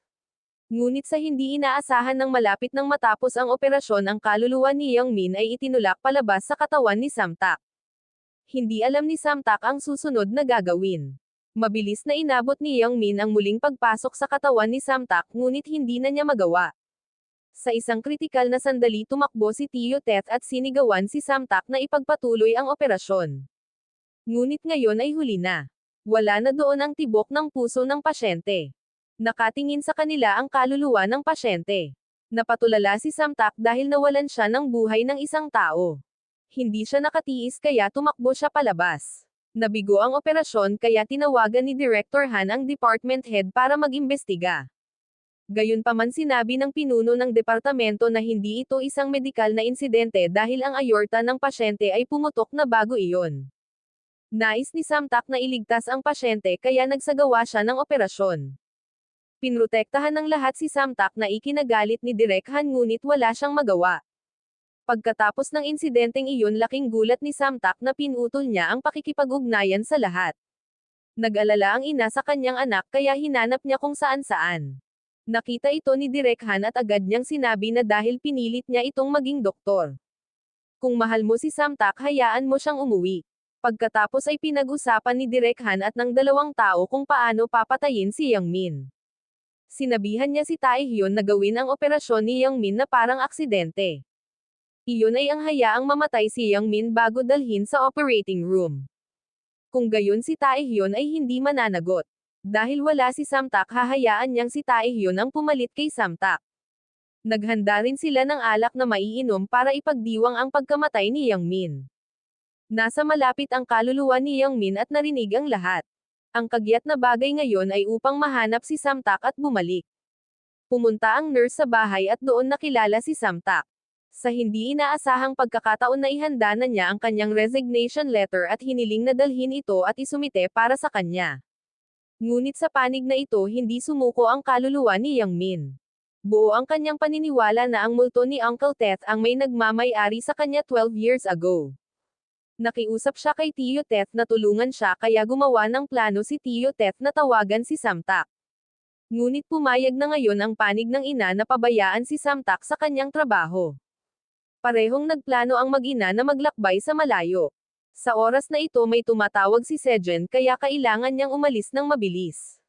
Ngunit sa hindi inaasahan, ng malapit nang matapos ang operasyon, ang kaluluwa ni Young Min ay itinulak palabas sa katawan ni Samtak. Hindi alam ni Samtak ang susunod na gagawin. Mabilis na inabot ni Young Min ang muling pagpasok sa katawan ni Samtak, ngunit hindi na niya magawa. Sa isang kritikal na sandali, tumakbo si Tio Tet at sinigawan si Samtak na ipagpatuloy ang operasyon. Ngunit ngayon ay huli na. Wala na doon ang tibok ng puso ng pasyente. Nakatingin sa kanila ang kaluluwa ng pasyente. Napatulala si Samtak dahil nawalan siya ng buhay ng isang tao. Hindi siya nakatiis kaya tumakbo siya palabas. Nabigo ang operasyon kaya tinawagan ni Director Han ang department head para mag-imbestiga. Gayunpaman, sinabi ng pinuno ng departamento na hindi ito isang medikal na insidente dahil ang aorta ng pasyente ay pumutok na bago iyon. Nais ni Samtak na iligtas ang pasyente kaya nagsagawa siya ng operasyon. Pinrotektahan ng lahat si Samtak na ikinagalit ni Direk Han, ngunit wala siyang magawa. Pagkatapos ng insidenteng iyon, laking gulat ni Samtak na pinutol niya ang pakikipag-ugnayan sa lahat. Nag-alala ang ina sa kanyang anak kaya hinanap niya kung saan-saan. Nakita ito ni Direk Han at agad niyang sinabi na dahil pinilit niya itong maging doktor. Kung mahal mo si Samtak, hayaan mo siyang umuwi. Pagkatapos ay pinag-usapan ni Direk Han at ng dalawang tao kung paano papatayin si Young Min. Sinabihan niya si Taehyun na gawin ang operasyon ni Young Min na parang aksidente. Iyon ay ang hayaang mamatay si Young Min bago dalhin sa operating room. Kung gayon, si Taehyun ay hindi mananagot. Dahil wala si Samtak, hahayaan niyang si Taehyun ang pumalit kay Samtak. Naghanda rin sila ng alak na maiinom para ipagdiwang ang pagkamatay ni Young Min. Nasa malapit ang kaluluwa ni Young Min at narinig ang lahat. Ang kagyat na bagay ngayon ay upang mahanap si Samtak at bumalik. Pumunta ang nurse sa bahay at doon nakilala si Samtak. Sa hindi inaasahang pagkakataon na ihanda na niya ang kanyang resignation letter at hiniling na dalhin ito at isumite para sa kanya. Ngunit sa panig na ito, hindi sumuko ang kaluluwa ni Young Min. Buo ang kanyang paniniwala na ang multo ni Uncle Tet ang may nagmamay-ari sa kanya 12 years ago. Nakiusap siya kay Tio Tet na tulungan siya kaya gumawa ng plano si Tio Tet na tawagan si Samtak. Ngunit pumayag na ngayon ang panig ng ina na pabayaan si Samtak sa kanyang trabaho. Parehong nagplano ang mag-ina na maglakbay sa malayo. Sa oras na ito may tumatawag si Sejen kaya kailangan niyang umalis ng mabilis.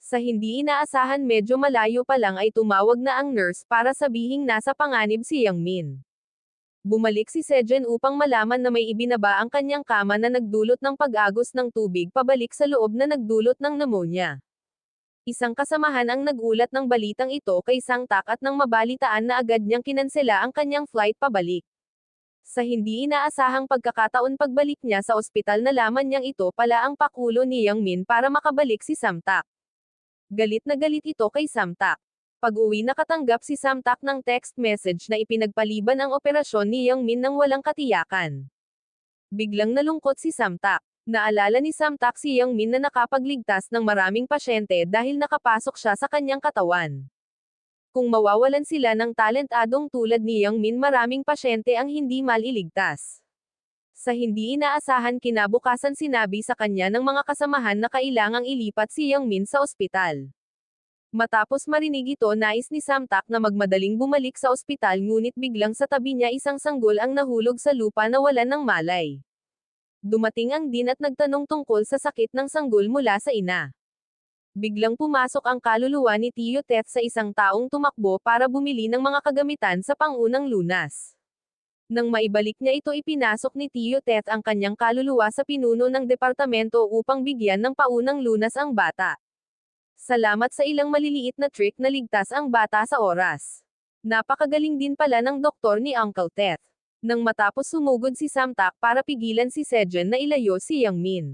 Sa hindi inaasahan medyo malayo pa lang ay tumawag na ang nurse para sabihing nasa panganib si Yang Min. Bumalik si Sejen upang malaman na may ibinaba ang kanyang kama na nagdulot ng pag-agos ng tubig pabalik sa loob na nagdulot ng pneumonia. Isang kasamahan ang nagulat ng balitang ito kay Samtak at nang mabalitaan na agad niyang kinansela ang kanyang flight pabalik. Sa hindi inaasahang pagkakataon pagbalik niya sa ospital nalaman niyang ito pala ang pakulo ni Yang Min para makabalik si Samtak. Galit na galit ito kay Samtak. Pag-uwi nakatanggap si Samtak ng text message na ipinagpaliban ang operasyon ni Yang Min nang walang katiyakan. Biglang nalungkot si Samtak. Naalala ni Samtak si Yang Min na nakapagligtas ng maraming pasyente dahil nakapasok siya sa kanyang katawan. Kung mawawalan sila ng talentadong tulad ni Yang Min maraming pasyente ang hindi maliligtas. Sa hindi inaasahan kinabukasan sinabi sa kanya ng mga kasamahan na kailangang ilipat si Yang Min sa ospital. Matapos marinig ito nais ni Samtak na magmadaling bumalik sa ospital ngunit biglang sa tabi niya isang sanggol ang nahulog sa lupa na wala ng malay. Dumating ang din at nagtanong tungkol sa sakit ng sanggol mula sa ina. Biglang pumasok ang kaluluwa ni Tio Tet sa isang taong tumakbo para bumili ng mga kagamitan sa pangunang lunas. Nang maibalik niya ito ipinasok ni Tio Tet ang kanyang kaluluwa sa pinuno ng departamento upang bigyan ng paunang lunas ang bata. Salamat sa ilang maliliit na trick na ligtas ang bata sa oras. Napakagaling din pala ng doktor ni Uncle Tet. Nang matapos sumugod si Samtak para pigilan si Sejen na ilayo si Yang Min.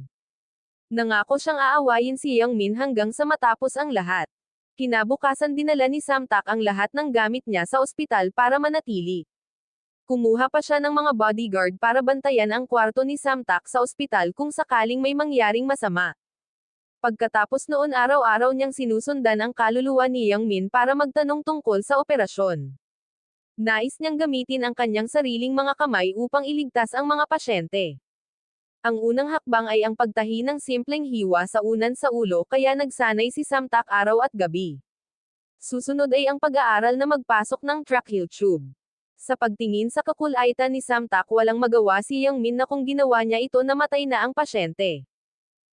Nangako siyang aawayin si Yang Min hanggang sa matapos ang lahat. Kinabukasan dinala ni Samtak ang lahat ng gamit niya sa ospital para manatili. Kumuha pa siya ng mga bodyguard para bantayan ang kwarto ni Samtak sa ospital kung sakaling may mangyaring masama. Pagkatapos noon araw-araw niyang sinusundan ang kaluluwa ni Yang Min para magtanong tungkol sa operasyon. Nais niyang gamitin ang kanyang sariling mga kamay upang iligtas ang mga pasyente. Ang unang hakbang ay ang pagtahi ng simpleng hiwa sa unan sa ulo kaya nagsanay si Samtak araw at gabi. Susunod ay ang pag-aaral na magpasok ng tracheal tube. Sa pagtingin sa kakulaitan ni Samtak walang magawa si Yang Min na kung ginawa niya ito namatay na ang pasyente.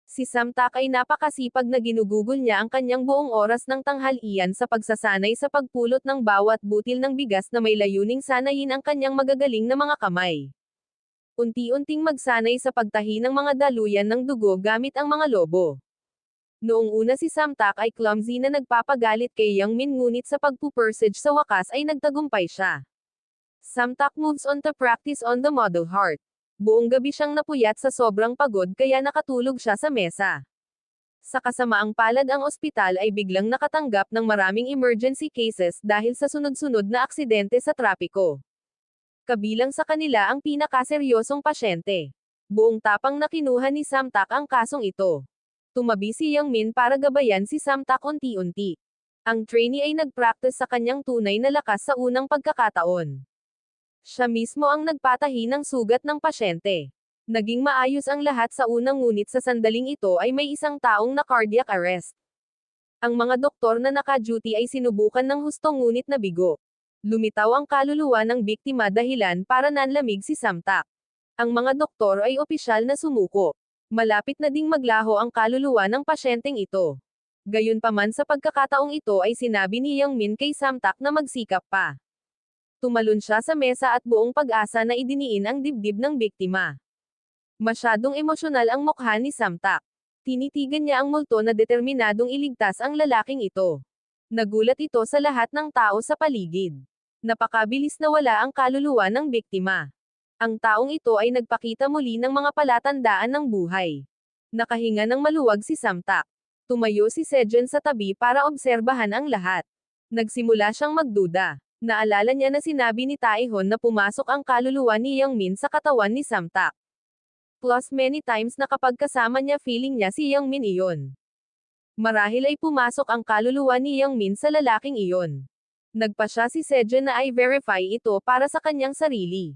Si Samtak ay napakasipag na ginugugol niya ang kanyang buong oras ng tanghalian sa pagsasanay sa pagpulot ng bawat butil ng bigas na may layuning sanayin ang kanyang magagaling na mga kamay. Unti-unting magsanay sa pagtahi ng mga daluyan ng dugo gamit ang mga lobo. Noong una si Samtak ay clumsy na nagpapagalit kay Yang Min ngunit sa pagpupursige sa wakas ay nagtagumpay siya. Samtak moves on to practice on the model heart. Buong gabi siyang napuyat sa sobrang pagod kaya nakatulog siya sa mesa. Sa kasamaang palad ang ospital ay biglang nakatanggap ng maraming emergency cases dahil sa sunod-sunod na aksidente sa trapiko. Kabilang sa kanila ang pinakaseryosong pasyente. Buong tapang na kinuha ni Samtak ang kasong ito. Tumabi si Yang Min para gabayan si Samtak unti-unti. Ang trainee ay nagpractice sa kanyang tunay na lakas sa unang pagkakataon. Siya mismo ang nagpatahi ng sugat ng pasyente. Naging maayos ang lahat sa unang ngunit sa sandaling ito ay may isang taong na cardiac arrest. Ang mga doktor na naka-duty ay sinubukan ng husto ngunit nabigo. Lumitaw ang kaluluwa ng biktima dahilan para nanlamig si Samtak. Ang mga doktor ay opisyal na sumuko. Malapit na ding maglaho ang kaluluwa ng pasyenteng ito. Gayunpaman sa pagkakataong ito ay sinabi ni Yang Min kay Samtak na magsikap pa. Tumalon siya sa mesa at buong pag-asa na idiniin ang dibdib ng biktima. Masyadong emosyonal ang mukha ni Samtak. Tinitigan niya ang multo na determinadong iligtas ang lalaking ito. Nagulat ito sa lahat ng tao sa paligid. Napakabilis na wala ang kaluluwa ng biktima. Ang taong ito ay nagpakita muli ng mga palatandaan ng buhay. Nakahinga ng maluwag si Samtak. Tumayo si Sejen sa tabi para obserbahan ang lahat. Nagsimula siyang magduda. Naalala niya na sinabi ni Taehon na pumasok ang kaluluwa ni Yang Min sa katawan ni Samtak. Plus many times na kapag kasama niya feeling niya si Yang Min iyon. Marahil ay pumasok ang kaluluwa ni Yang Min sa lalaking iyon. Nagpa siya si Sejen na i-verify ito para sa kanyang sarili.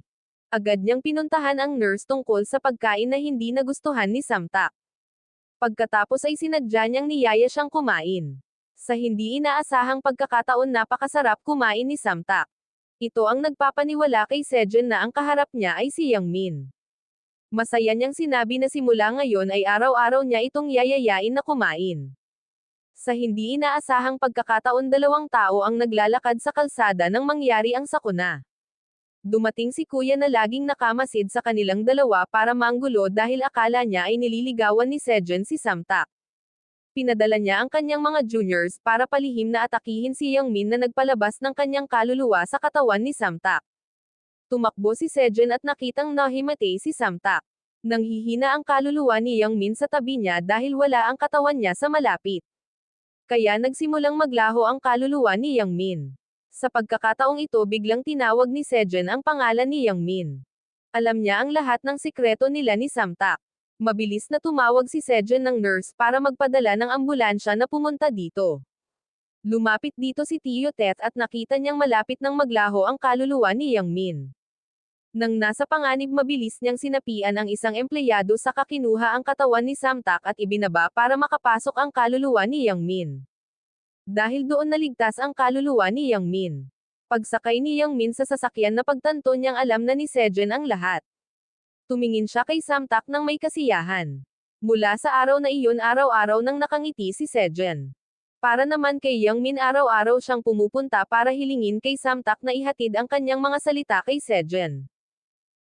Agad niyang pinuntahan ang nurse tungkol sa pagkain na hindi nagustuhan ni Samtak. Pagkatapos ay sinadya niyang niyaya siyang kumain. Sa hindi inaasahang pagkakataon napakasarap kumain ni Samtak. Ito ang nagpapaniwala kay Sejun na ang kaharap niya ay si Yang Min. Masaya niyang sinabi na simula ngayon ay araw-araw niya itong yayayain na kumain. Sa hindi inaasahang pagkakataon dalawang tao ang naglalakad sa kalsada nang mangyari ang sakuna. Dumating si kuya na laging nakamasid sa kanilang dalawa para manggulo dahil akala niya ay nililigawan ni Sejun si Samtak. Pinadala niya ang kanyang mga juniors para palihim na atakihin si Yang Min na nagpalabas ng kanyang kaluluwa sa katawan ni Samtak. Tumakbo si Sejun at nakitang nahimatay si Samtak. Nanghihina ang kaluluwa ni Yang Min sa tabi niya dahil wala ang katawan niya sa malapit. Kaya nagsimulang maglaho ang kaluluwa ni Yang Min. Sa pagkakataong ito biglang tinawag ni Sejun ang pangalan ni Yang Min. Alam niya ang lahat ng sikreto nila ni Samtak. Mabilis na tumawag si Sejun ng nurse para magpadala ng ambulansya na pumunta dito. Lumapit dito si Tio Tet at nakita niyang malapit nang maglaho ang kaluluwa ni Yang Min. Nang nasa panganib mabilis niyang sinapian ang isang empleyado sa kinuha ang katawan ni Samtak at ibinaba para makapasok ang kaluluwa ni Yang Min. Dahil doon naligtas ang kaluluwa ni Yang Min. Pagsakay ni Yang Min sa sasakyan na pagtanto niyang alam na ni Sejun ang lahat. Tumingin siya kay Samtak nang may kasiyahan. Mula sa araw na iyon araw-araw nang nakangiti si Sejun. Para naman kay Yang Min araw-araw siyang pumupunta para hilingin kay Samtak na ihatid ang kanyang mga salita kay Sejun.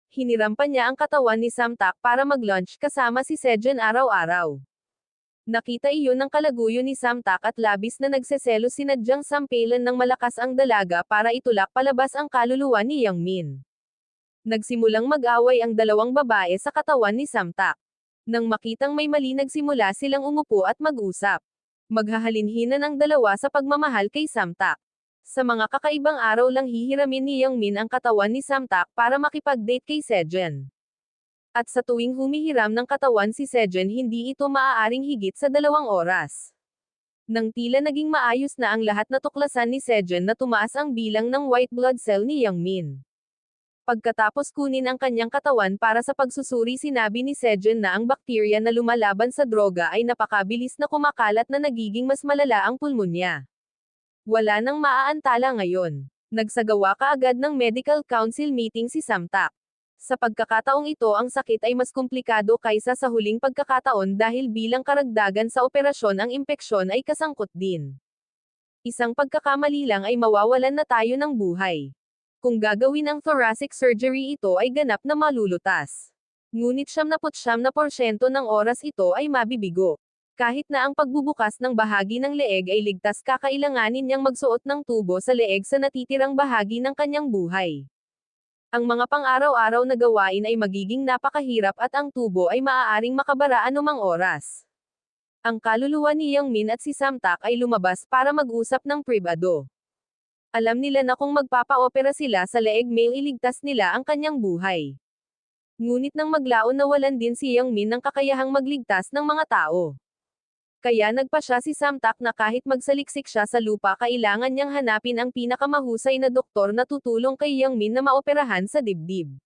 Hiniram pa niya ang katawan ni Samtak para mag-lunch kasama si Sejun araw-araw. Nakita iyon ng kalaguyo ni Samtak at labis na nagseselos sinadyang sampelan ng malakas ang dalaga para itulak palabas ang kaluluwa ni Yang Min. Nagsimulang mag-away ang dalawang babae sa katawan ni Samtak. Nang makitang may mali nagsimula silang umupo at mag-usap. Maghahalinhinan ang dalawa sa pagmamahal kay Samtak. Sa mga kakaibang araw lang hihiramin ni Yang Min ang katawan ni Samtak para makipag-date kay Sejun. At sa tuwing humihiram ng katawan si Sejun hindi ito maaaring higit sa 2 oras. Nang tila naging maayos na ang lahat natuklasan ni Sejun na tumaas ang bilang ng white blood cell ni Yang Min. Pagkatapos kunin ang kanyang katawan para sa pagsusuri sinabi ni Sejun na ang bakterya na lumalaban sa droga ay napakabilis na kumakalat na nagiging mas malala ang pulmonya. Wala nang maaantala ngayon. Nagsagawa kaagad ng medical council meeting si Samtak. Sa pagkakataong ito ang sakit ay mas komplikado kaysa sa huling pagkakataon dahil bilang karagdagan sa operasyon ang impeksyon ay kasangkot din. Isang pagkakamali lang ay mawawalan na tayo ng buhay. Kung gagawin ang thoracic surgery ito ay ganap na malulutas. Ngunit 79% ng oras ito ay mabibigo. Kahit na ang pagbubukas ng bahagi ng leeg ay ligtas kakailanganin niyang magsuot ng tubo sa leeg sa natitirang bahagi ng kanyang buhay. Ang mga pang-araw-araw na gawain ay magiging napakahirap at ang tubo ay maaaring makabara anumang oras. Ang kaluluwa ni Yang Min at si Samtak ay lumabas para mag-usap ng pribado. Alam nila na kung magpapa-opera sila sa leeg may iligtas nila ang kanyang buhay. Ngunit nang maglaon nawalan din si Yang Min ng kakayahang magligtas ng mga tao. Kaya nagpasya si Samtak na kahit magsaliksik siya sa lupa kailangan niyang hanapin ang pinakamahusay na doktor na tutulong kay Yang Min na maoperahan sa dibdib.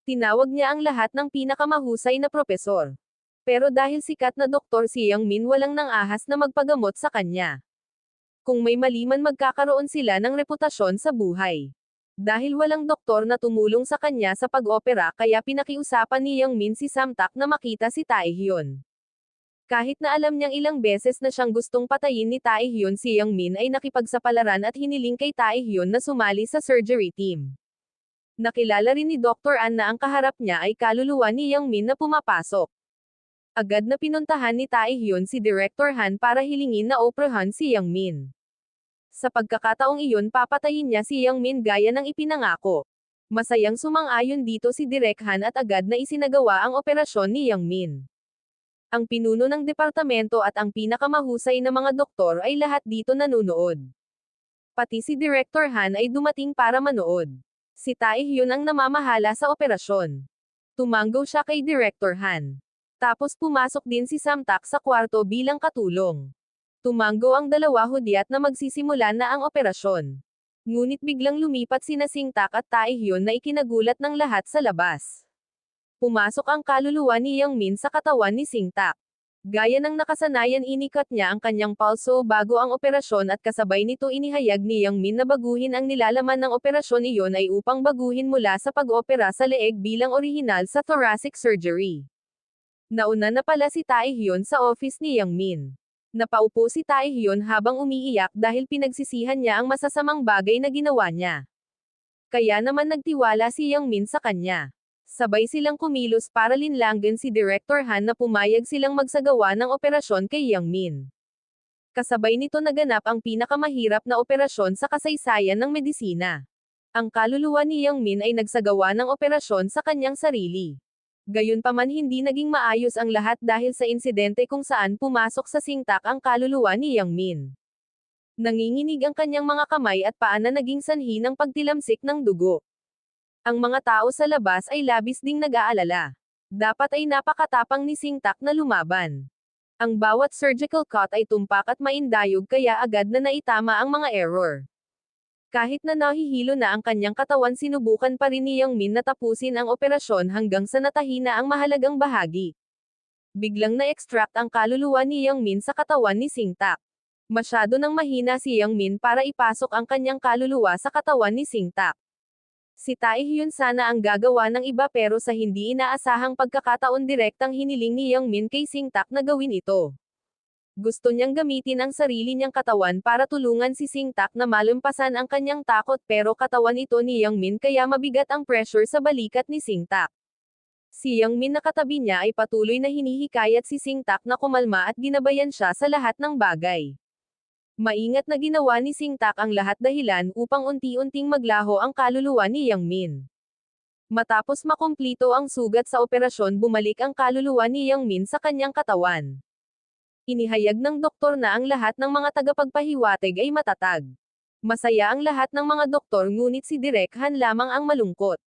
Tinawag niya ang lahat ng pinakamahusay na propesor. Pero dahil sikat na doktor si Yang Min walang nang ahas na magpagamot sa kanya. Kung may mali man magkakaroon sila ng reputasyon sa buhay. Dahil walang doktor na tumulong sa kanya sa pag-opera kaya pinakiusapan ni Yang Min si Samtak na makita si Taehyun. Kahit na alam niyang ilang beses na siyang gustong patayin ni Taehyun si Yang Min ay nakipagsapalaran at hiniling kay Taehyun na sumali sa surgery team. Nakilala rin ni Dr. An na ang kaharap niya ay kaluluwa ni Yang Min na pumapasok. Agad na pinuntahan ni Taehyun si Director Han para hilingin na operahan si Yang Min. Sa pagkakataong iyon papatayin niya si Yang Min gaya ng ipinangako. Masayang sumang-ayon dito si Direk Han at agad na isinagawa ang operasyon ni Yang Min. Ang pinuno ng departamento at ang pinakamahusay na mga doktor ay lahat dito nanunood. Pati si Director Han ay dumating para manood. Si Taehyun ang namamahala sa operasyon. Tumanggo siya kay Director Han. Tapos pumasok din si Samtak sa kwarto bilang katulong. Tumanggo ang dalawa hudyat na magsisimula na ang operasyon. Ngunit biglang lumipat sina Singtak at Taehyun na ikinagulat ng lahat sa labas. Pumasok ang kaluluwa ni Yang Min sa katawan ni Singtak. Gaya ng nakasanayan inikat niya ang kanyang pulso bago ang operasyon at kasabay nito inihayag ni Yang Min na baguhin ang nilalaman ng operasyon iyon ay upang baguhin mula sa pag-opera sa leeg bilang orihinal sa thoracic surgery. Nauna na pala si Taehyun sa office ni Yang Min. Napaupo si Taehyun habang umiiyak dahil pinagsisihan niya ang masasamang bagay na ginawa niya. Kaya naman nagtiwala si Yang Min sa kanya. Sabay silang kumilos para linlanggan si Director Han na pumayag silang magsagawa ng operasyon kay Yang Min. Kasabay nito naganap ang pinakamahirap na operasyon sa kasaysayan ng medisina. Ang kaluluwa ni Yang Min ay nagsagawa ng operasyon sa kanyang sarili. Gayunpaman hindi naging maayos ang lahat dahil sa insidente kung saan pumasok sa Singtak ang kaluluwa ni Yang Min. Nanginginig ang kanyang mga kamay at paa na naging sanhi ng pagtilamsik ng dugo. Ang mga tao sa labas ay labis ding nag-aalala. Dapat ay napakatapang ni Singtak na lumaban. Ang bawat surgical cut ay tumpak at maindayog kaya agad na naitama ang mga error. Kahit na nahihilo na ang kanyang katawan sinubukan pa rin ni Yang Min na tapusin ang operasyon hanggang sa natahina ang mahalagang bahagi. Biglang na-extract ang kaluluwa ni Yang Min sa katawan ni Singtak. Masyado nang mahina si Yang Min para ipasok ang kanyang kaluluwa sa katawan ni Singtak. Si Taehyun sana ang gagawa ng iba pero sa hindi inaasahang pagkakataon direktang hiniling ni Yang Min kay Singtak na gawin ito. Gusto niyang gamitin ang sarili niyang katawan para tulungan si Singtak na malumpasan ang kanyang takot pero katawan ito ni Yang Min kaya mabigat ang pressure sa balikat ni Singtak. Si Yang Min na katabi niya ay patuloy na hinihikayat si Singtak na kumalma at ginabayan siya sa lahat ng bagay. Maingat na ginawa ni Singtak ang lahat dahilan upang unti-unting maglaho ang kaluluwa ni Yang Min. Matapos makumplito ang sugat sa operasyon bumalik ang kaluluwa ni Yang Min sa kanyang katawan. Inihayag ng doktor na ang lahat ng mga tagapagpahiwatig ay matatag. Masaya ang lahat ng mga doktor ngunit si Direk Han lamang ang malungkot.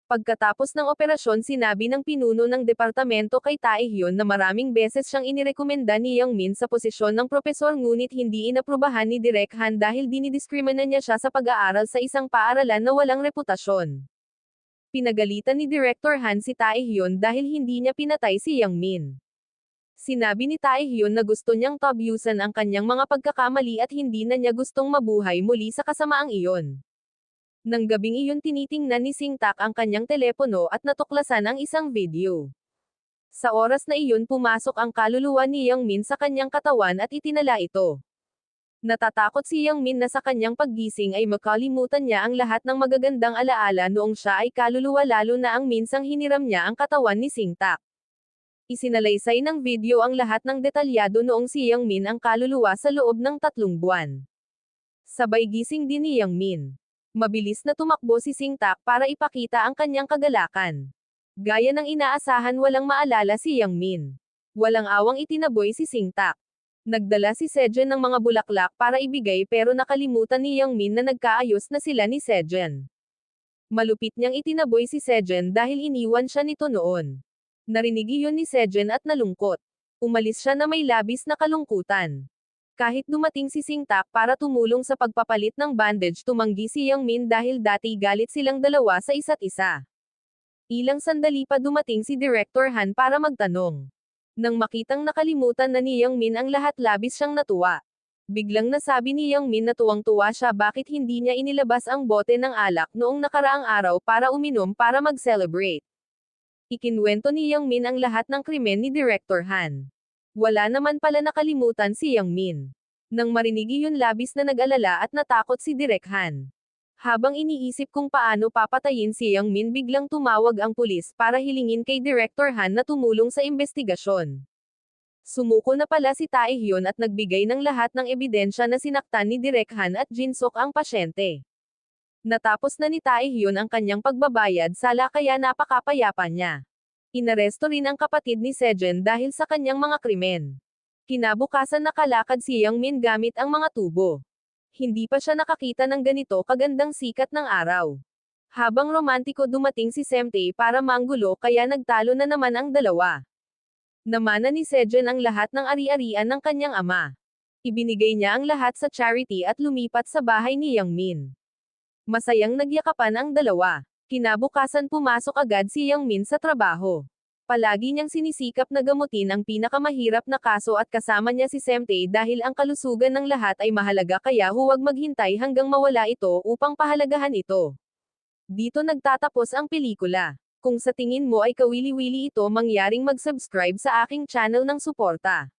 Pagkatapos ng operasyon sinabi ng pinuno ng departamento kay Taehyun na maraming beses siyang inirekomenda ni Yang Min sa posisyon ng propesor ngunit hindi inaprubahan ni Direk Han dahil dinidiskrimina niya siya sa pag-aaral sa isang paaralan na walang reputasyon. Pinagalitan ni Director Han si Taehyun dahil hindi niya pinatay si Yang Min. Sinabi ni Taehyun na gusto niyang tabyusan ang kanyang mga pagkakamali at hindi na niya gustong mabuhay muli sa kasamaang iyon. Nang gabing iyon tinitingnan ni Singtak ang kanyang telepono at natuklasan ang isang video. Sa oras na iyon pumasok ang kaluluwa ni Yang Min sa kanyang katawan at itinala ito. Natatakot si Yang Min na sa kanyang paggising ay makalimutan niya ang lahat ng magagandang alaala noong siya ay kaluluwa lalo na ang minsang hiniram niya ang katawan ni Singtak. Isinalaysay ng video ang lahat ng detalyado noong si Yang Min ang kaluluwa sa loob ng 3 buwan. Sabay gising din ni Yang Min. Mabilis na tumakbo si Singtak para ipakita ang kanyang kagalakan. Gaya ng inaasahan walang maalala si Yang Min. Walang awang itinaboy si Singtak. Nagdala si Sejen ng mga bulaklak para ibigay pero nakalimutan ni Yang Min na nagkaayos na sila ni Sejen. Malupit niyang itinaboy si Sejen dahil iniwan siya nito noon. Narinig iyon ni Sejen at nalungkot. Umalis siya na may labis na kalungkutan. Kahit dumating si Singtak para tumulong sa pagpapalit ng bandage tumanggi si Yang Min dahil dati galit silang dalawa sa isa't isa. Ilang sandali pa dumating si Director Han para magtanong. Nang makitang nakalimutan na ni Yang Min ang lahat labis siyang natuwa. Biglang nasabi ni Yang Min na tuwang-tuwa siya bakit hindi niya inilabas ang bote ng alak noong nakaraang araw para uminom para mag-celebrate. Ikinwento ni Yang Min ang lahat ng krimen ni Director Han. Wala naman pala nakalimutan si Yang Min. Nang marinig iyon labis na nag-alala at natakot si Direk Han. Habang iniisip kung paano papatayin si Yang Min biglang tumawag ang pulis para hilingin kay Director Han na tumulong sa investigasyon. Sumuko na pala si Taehyun at nagbigay ng lahat ng ebidensya na sinaktan ni Direk Han at Jinsok ang pasyente. Natapos na ni Taehyun ang kanyang pagbabayad sala kaya napakapayapa niya. Inaresto rin ang kapatid ni Sejen dahil sa kanyang mga krimen. Kinabukasan nakalakad si Yang Min gamit ang mga tubo. Hindi pa siya nakakita ng ganito kagandang sikat ng araw. Habang romantiko dumating si Semtae para manggulo kaya nagtalo na naman ang dalawa. Namana ni Sejen ang lahat ng ari-arian ng kanyang ama. Ibinigay niya ang lahat sa charity at lumipat sa bahay ni Yang Min. Masayang nagyakapan ang dalawa. Kinabukasan pumasok agad si Yang Min sa trabaho. Palagi niyang sinisikap na gamutin ang pinakamahirap na kaso at kasama niya si Semte dahil ang kalusugan ng lahat ay mahalaga kaya huwag maghintay hanggang mawala ito upang pahalagahan ito. Dito nagtatapos ang pelikula. Kung sa tingin mo ay kawili-wili ito mangyaring mag-subscribe sa aking channel ng suporta.